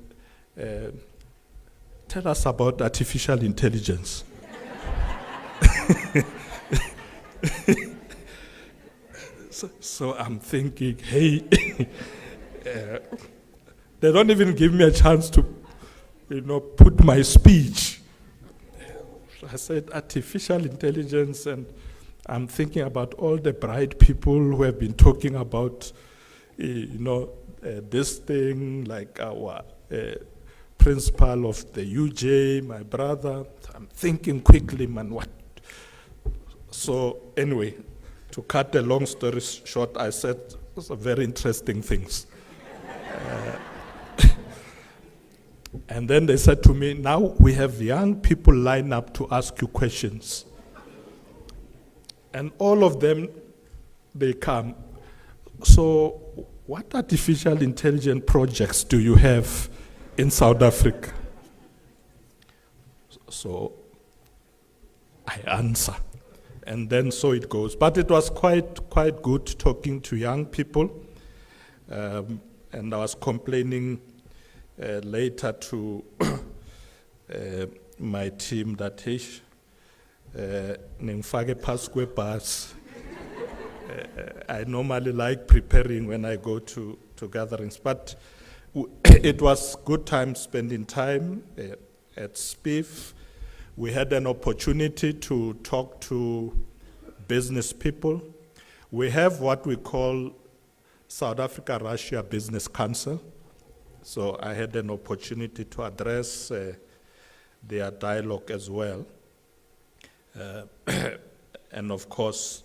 tell us about artificial intelligence." So I'm thinking, hey, they don't even give me a chance to, you know, put my speech. So I said artificial intelligence, and I'm thinking about all the bright people who have been talking about, you know, this thing, like our principal of the UJ, my brother. I'm thinking quickly, man, what? So anyway, to cut a long story short, I said some very interesting things. And then they said to me, now we have young people line up to ask you questions. And all of them, they come. So what artificial intelligence projects do you have in South Africa? So I answer. And then so it goes. But it was quite good talking to young people. And I was complaining later to my team that, hey, ningifake phasi kwebhasi. I normally like preparing when I go to gatherings, but it was good time spending time at SPIF. We had an opportunity to talk to business people. We have what we call South Africa-Russia Business Council. So I had an opportunity to address their dialogue as well. And of course,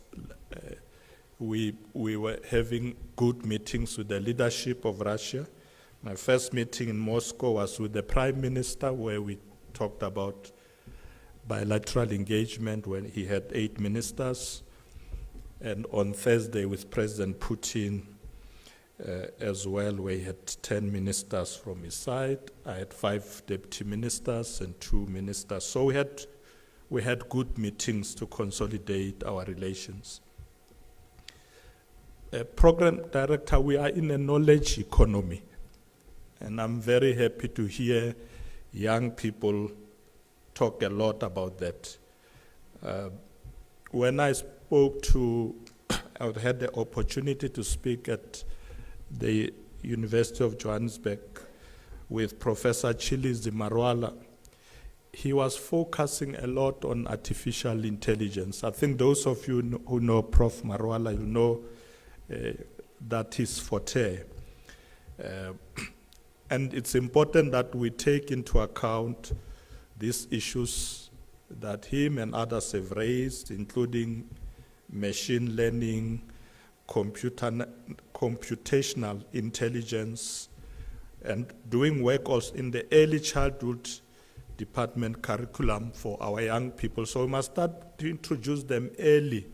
we were having good meetings with the leadership of Russia. My first meeting in Moscow was with the Prime Minister, where we talked about bilateral engagement when he had 8 ministers. And on Thursday with President Putin as well, where he had 10 ministers from his side. I had 5 deputy ministers and 2 ministers. So we had good meetings to consolidate our relations. Program Director, we are in a knowledge economy. And I'm very happy to hear young people talk a lot about that. When I spoke to, I had the opportunity to speak at the University of Johannesburg with Professor Chilizi Marwala. He was focusing a lot on artificial intelligence. I think those of you who know Prof. Marwala, you know that his forte. And it's important that we take into account these issues that him and others have raised, including machine learning, computational intelligence, and doing work also in the early childhood department curriculum for our young people. So we must start to introduce them early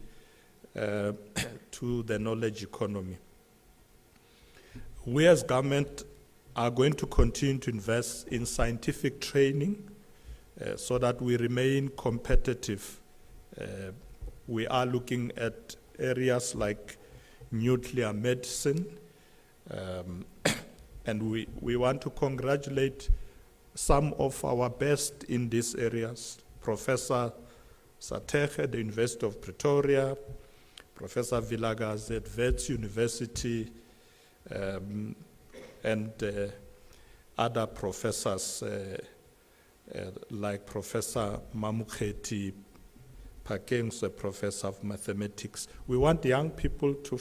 to the knowledge economy. We as government are going to continue to invest in scientific training so that we remain competitive. We are looking at areas like nuclear medicine, and we want to congratulate some of our best in these areas. Professor Sateche at the University of Pretoria, Professor Vilakazi at Wits University, and other professors like Professor Mamuketi Pakeng's a professor of mathematics. We want young people to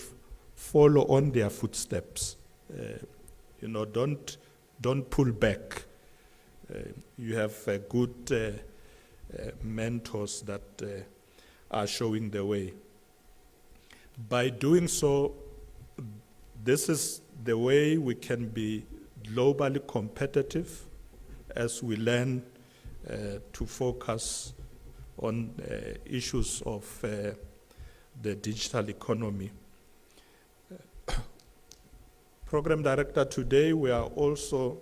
follow on their footsteps. Don't pull back. You have good mentors that are showing the way. By doing so, this is the way we can be globally competitive as we learn to focus on issues of the digital economy. Program Director, today we are also,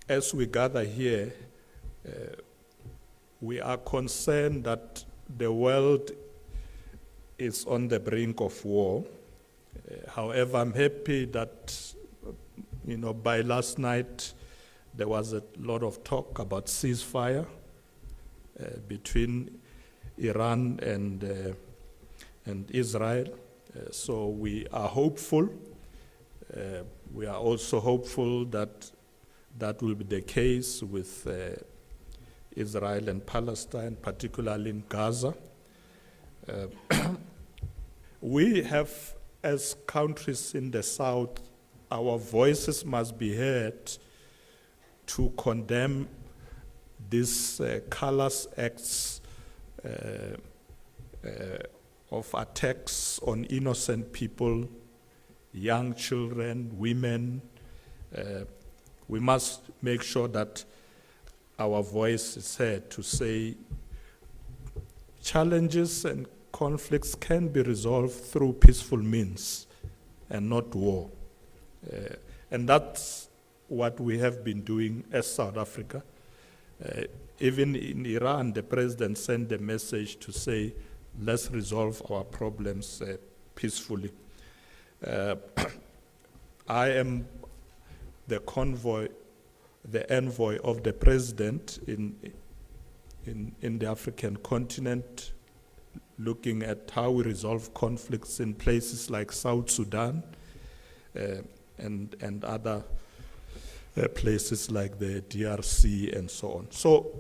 as we gather here, we are concerned that the world is on the brink of war. However, I'm happy that, by last night, there was a lot of talk about ceasefire between Iran and Israel. So we are hopeful. We are also hopeful that that will be the case with Israel and Palestine, particularly in Gaza. We have, as countries in the South, our voices must be heard to condemn these callous acts of attacks on innocent people, young children, women. We must make sure that our voice is heard to say challenges and conflicts can be resolved through peaceful means and not war. And that's what we have been doing as South Africa. Even in Iran, the president sent a message to say, let's resolve our problems peacefully. I am the envoy of the president in the African continent, looking at how we resolve conflicts in places like South Sudan and other places like the DRC and so on. So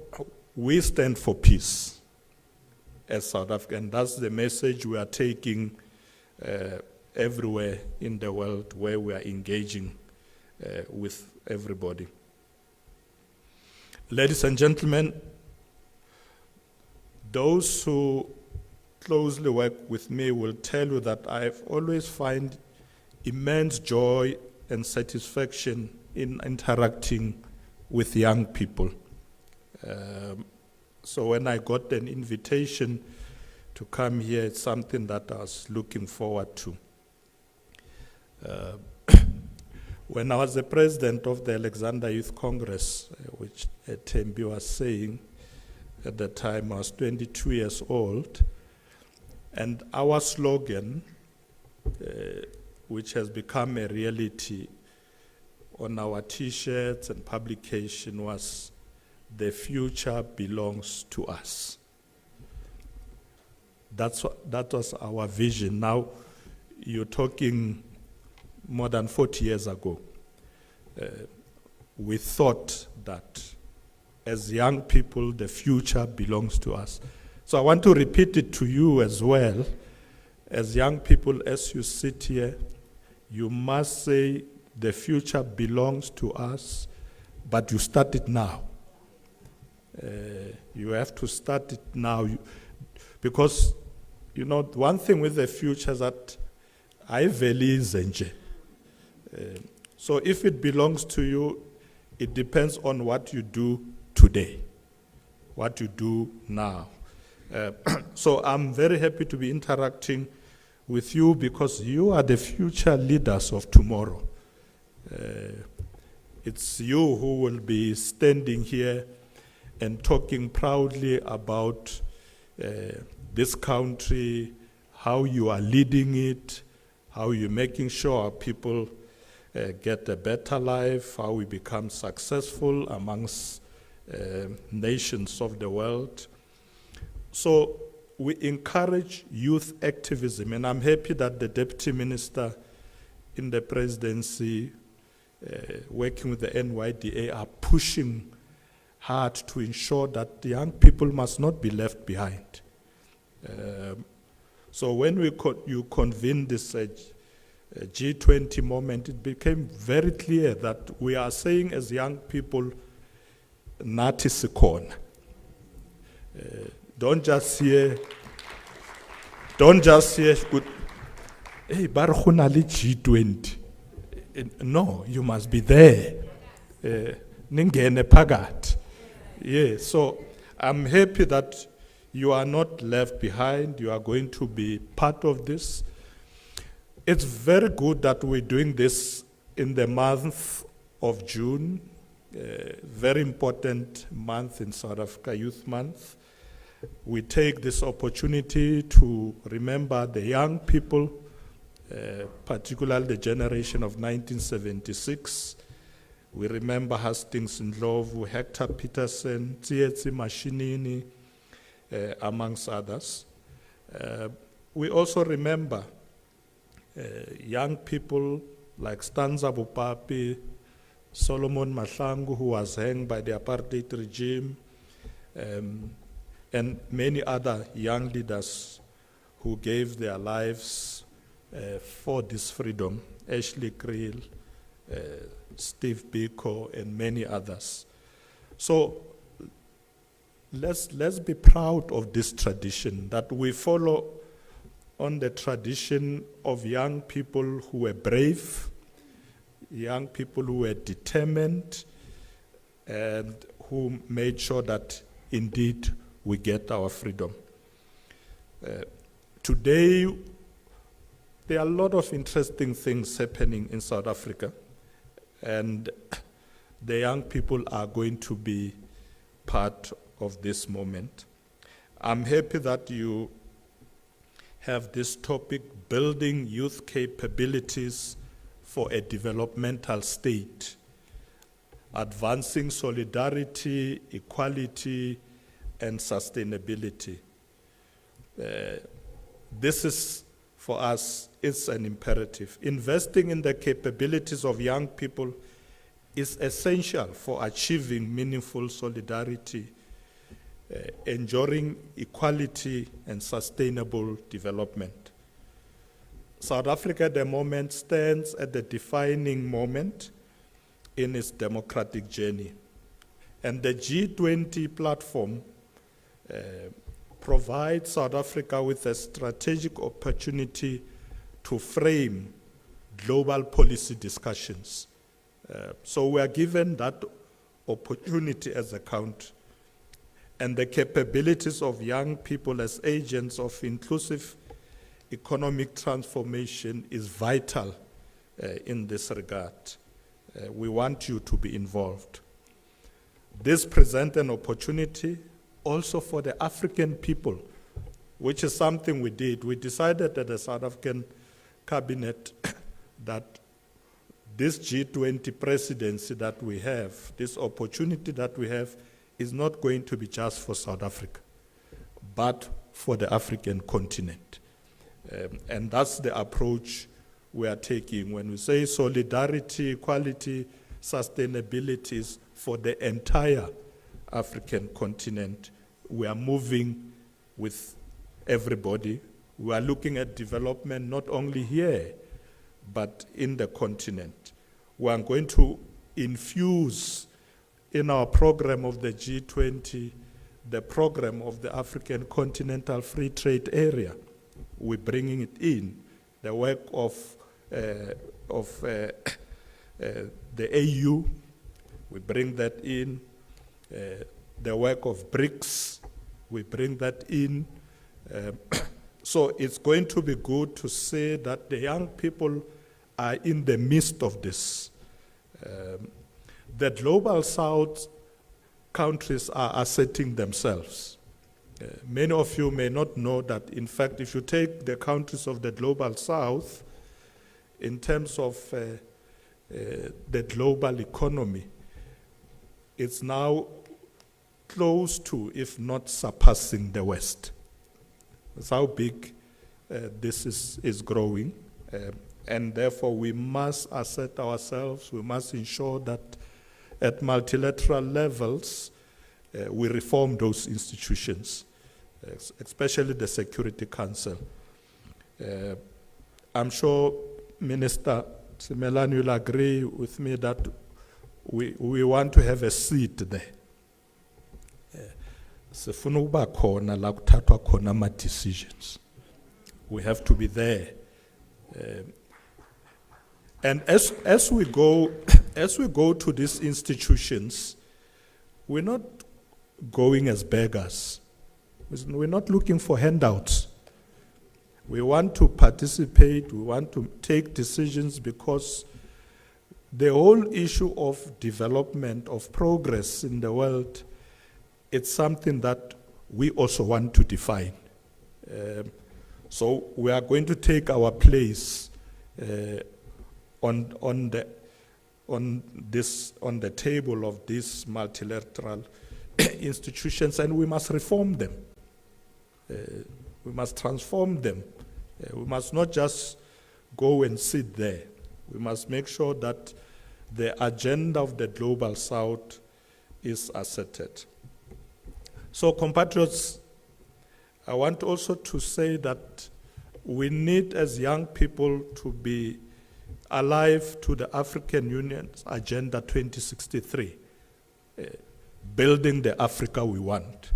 we stand for peace. as South Africa. And that's the message we are taking everywhere in the world where we are engaging with everybody. Ladies and gentlemen, those who closely work with me will tell you that I've always find immense joy and satisfaction in interacting with young people. So when I got an invitation to come here, it's something that I was looking forward to. When I was the president of the Alexander Youth Congress, which Tembi was saying, at the time I was 22 years old, and our slogan, which has become a reality on our T-shirts and publication, was "The future belongs to us." That was our vision. Now, you're talking more than 40 years ago. We thought that as young people, the future belongs to us. So I want to repeat it to you as well. As young people, as you sit here, you must say the future belongs to us, but you start it now. You have to start it now. Because, you know, one thing with the future is that I value Zenje. So if it belongs to you, it depends on what you do today, what you do now. So I'm very happy to be interacting with you because you are the future leaders of tomorrow. It's you who will be standing here and talking proudly about this country, how you are leading it, how you're making sure our people get a better life, how we become successful amongst nations of the world. So we encourage youth activism, and I'm happy that the Deputy Minister in the presidency, working with the NYDA, are pushing hard to ensure that the young people must not be left behind. So when you convene this G20 moment, it became very clear that we are saying as young people, nathi sikhona. Don't just hear, hey, bar khona le G20. No, you must be there. Ningene phakathi. Yeah, so I'm happy that you are not left behind. You are going to be part of this. It's very good that we're doing this in the month of June, very important month in South Africa, Youth Month. We take this opportunity to remember the young people, particularly the generation of 1976. We remember Hastings Ndlovu, Hector Peterson, Tsietsi Mashinini, amongst others. We also remember young people like Stanza Bupapi, Solomon Mahlangu, who was hanged by the apartheid regime, and many other young leaders who gave their lives for this freedom, Ashley Creel, Steve Biko, and many others. So let's be proud of this tradition, that we follow on the tradition of young people who were brave, young people who were determined, and who made sure that indeed we get our freedom. Today, there are a lot of interesting things happening in South Africa, and the young people are going to be part of this moment. I'm happy that you have this topic, building youth capabilities for a developmental state, advancing solidarity, equality, and sustainability. This is, for us, it's an imperative. Investing in the capabilities of young people is essential for achieving meaningful solidarity ensuring equality and sustainable development. South Africa at the moment stands at the defining moment in its democratic journey. And the G20 platform provides South Africa with a strategic opportunity to frame global policy discussions. So we are given that opportunity as a country. And the capabilities of young people as agents of inclusive economic transformation is vital in this regard. We want you to be involved. This presents an opportunity also for the African people, which is something we did. We decided at the South African cabinet that this G20 presidency that we have, this opportunity that we have, is not going to be just for South Africa, but for the African continent. And that's the approach we are taking. When we say solidarity, equality, sustainability is for the entire African continent, we are moving with everybody. We are looking at development not only here, but in the continent. We are going to infuse in our program of the G20 the program of the African Continental Free Trade Area. We're bringing it in. The work of the AU, we bring that in. The work of BRICS, we bring that in. So it's going to be good to say that the young people are in the midst of this. The Global South countries are asserting themselves. Many of you may not know that, in fact, if you take the countries of the Global South, in terms of the global economy, it's now close to, if not surpassing, the West. That's how big this is growing. And therefore, we must assert ourselves. We must ensure that at multilateral levels, we reform those institutions, especially the Security Council. I'm sure Minister Simelane will agree with me that we want to have a seat there. Sifuna ukuba khona la kuthathwa khona ama decisions. We have to be there. And as we go to these institutions, we're not going as beggars. We're not looking for handouts. We want to participate, we want to take decisions, because the whole issue of development, of progress in the world, it's something that we also want to define. So we are going to take our place on the table of these multilateral institutions, and we must reform them. We must transform them. We must not just go and sit there. We must make sure that the agenda of the Global South is asserted. So, compatriots, I want also to say that we need, as young people, to be alive to the African Union's Agenda 2063, building the Africa we want.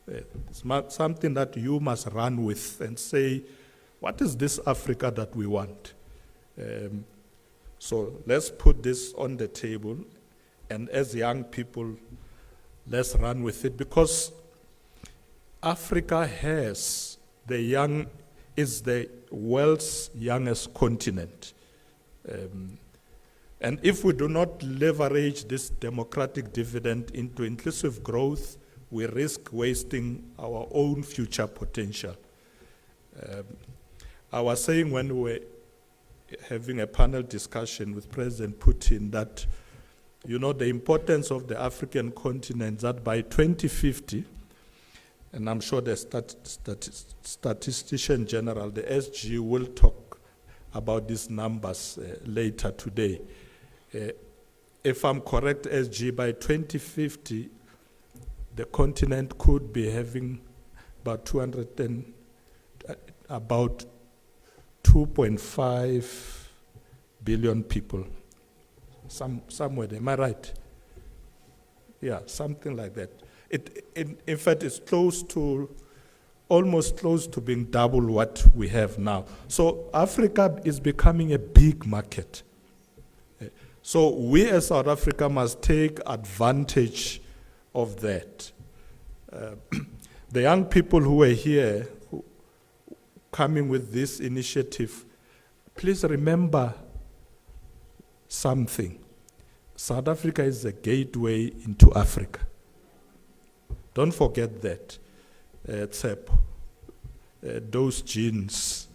It's something that you must run with and say, what is this Africa that we want? So let's put this on the table, and as young people, let's run with it, because Africa is the world's youngest continent. And if we do not leverage this democratic dividend into inclusive growth, we risk wasting our own future potential. I was saying when we were having a panel discussion with President Putin that, you know, the importance of the African continent, that by 2050, and I'm sure the statistician general, the SG, will talk about these numbers later today. If I'm correct, SG, by 2050, the continent could be having about 2.5 billion people. Somewhere there, am I right? Yeah, something like that. In fact, it's almost close to being double what we have now. So Africa is becoming a big market. So we as South Africa must take advantage of that. The young people who are here, coming with this initiative, please remember something. South Africa is a gateway into Africa. Don't forget that. Tsepo, those genes,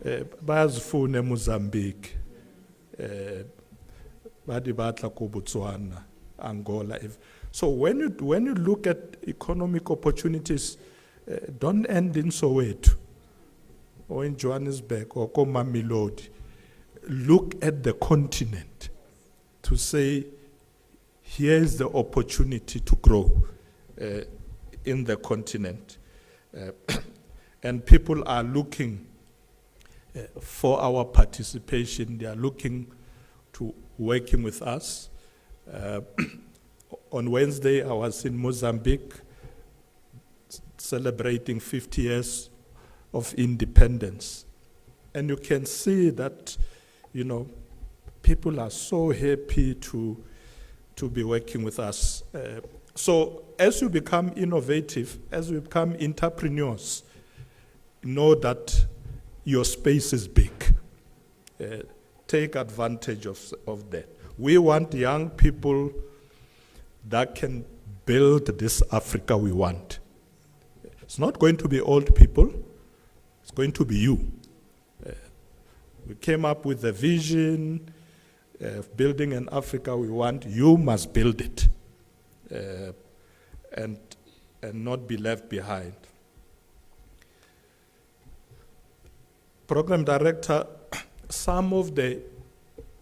bayazifuna Mozambique, badibatla ko Botswana, Angola. So when you look at economic opportunities, don't end in Soweto or in Johannesburg or Mamelodi. Look at the continent to say, here's the opportunity to grow in the continent. And people are looking for our participation. They are looking to working with us. On Wednesday, I was in Mozambique celebrating 50 years of independence. And you can see that, people are so happy to be working with us. So as you become innovative, as you become entrepreneurs, know that your space is big. Take advantage of that. We want young people that can build this Africa we want. It's not going to be old people, it's going to be you. We came up with a vision of building an Africa we want. You must build it and not be left behind. Program Director, some of the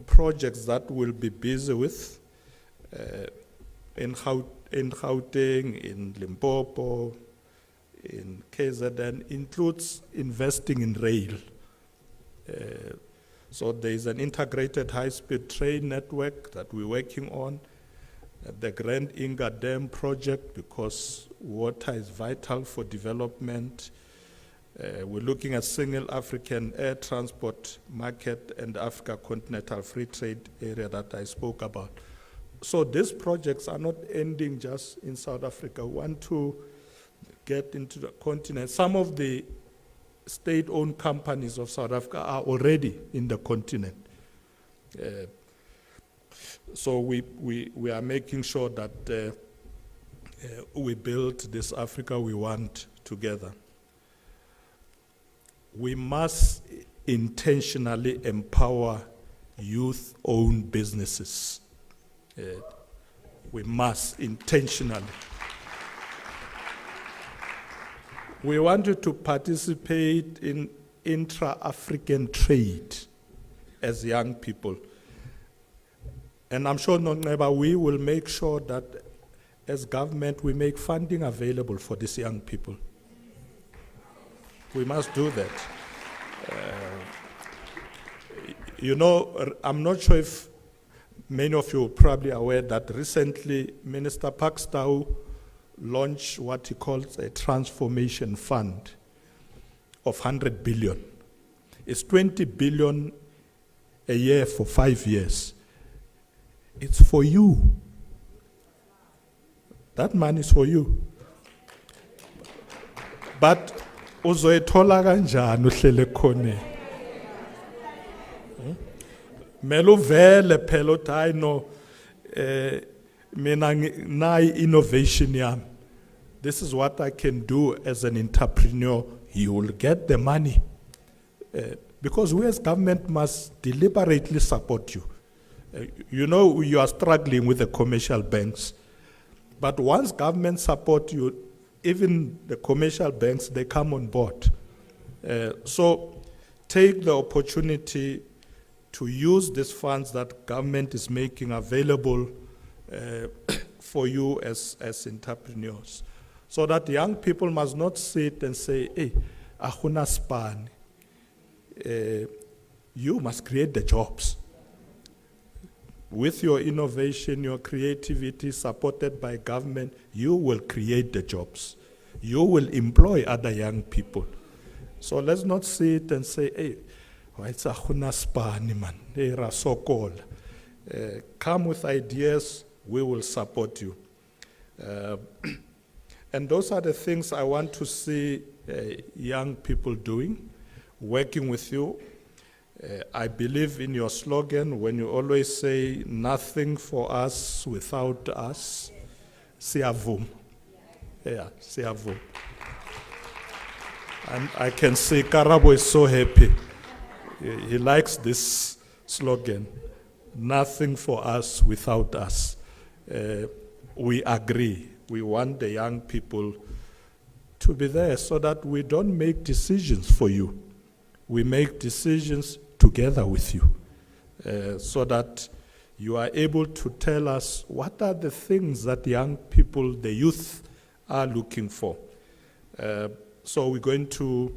projects that we'll be busy with in Gauteng, in Limpopo, in KZN, includes investing in rail. So there is an integrated high-speed train network that we're working on. The Grand Inga Dam project, because water is vital for development. We're looking at single African air transport market and Africa Continental Free Trade area that I spoke about. So these projects are not ending just in South Africa. We want to get into the continent. Some of the state-owned companies of South Africa are already in the continent. So we are making sure that we build this Africa we want together. We must intentionally empower youth-owned businesses. We must intentionally. We want you to participate in intra-African trade as young people. And I'm sure, Noneba, we will make sure that as government we make funding available for these young people. We must do that. I'm not sure if many of you are probably aware that recently Minister Pakstau launched what he calls a transformation fund of 100 billion. It's 20 billion a year for 5 years. It's for you. That money is for you. But uzoyithola kanjani uhlele khona? Melo vele phela uthi hayi no mina nayi innovation yami. This is what I can do as an entrepreneur. You will get the money. Because we as government must deliberately support you. You are struggling with the commercial banks. But once government support you, even the commercial banks, they come on board. So take the opportunity to use these funds that government is making available for you as entrepreneurs. So that young people must not sit and say, hey, akuna span. You must create the jobs. With your innovation, your creativity, supported by government, you will create the jobs. You will employ other young people. So let's not sit and say, hey, it's a hunaspani man, hey, rasokol. Come with ideas, we will support you. And those are the things I want to see young people doing, working with you. I believe in your slogan when you always say, nothing for us without us. Siyavuma. Yeah, siyavuma. And I can say Karabo is so happy. He likes this slogan, nothing for us without us. We agree. We want the young people to be there so that we don't make decisions for you. We make decisions together with you, so that you are able to tell us what are the things that young people, the youth, are looking for. So we're going to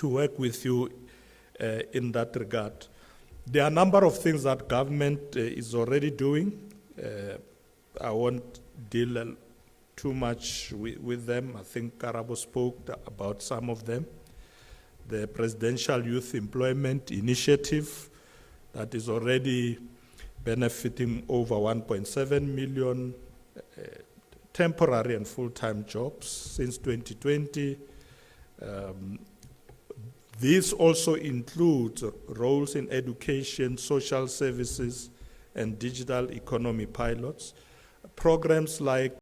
work with you in that regard. There are a number of things that government is already doing. I won't deal too much with them. I think Karabo spoke about some of them. The Presidential Youth Employment Initiative that is already benefiting over 1.7 million temporary and full-time jobs since 2020. This also includes roles in education, social services, and digital economy pilots. Programs like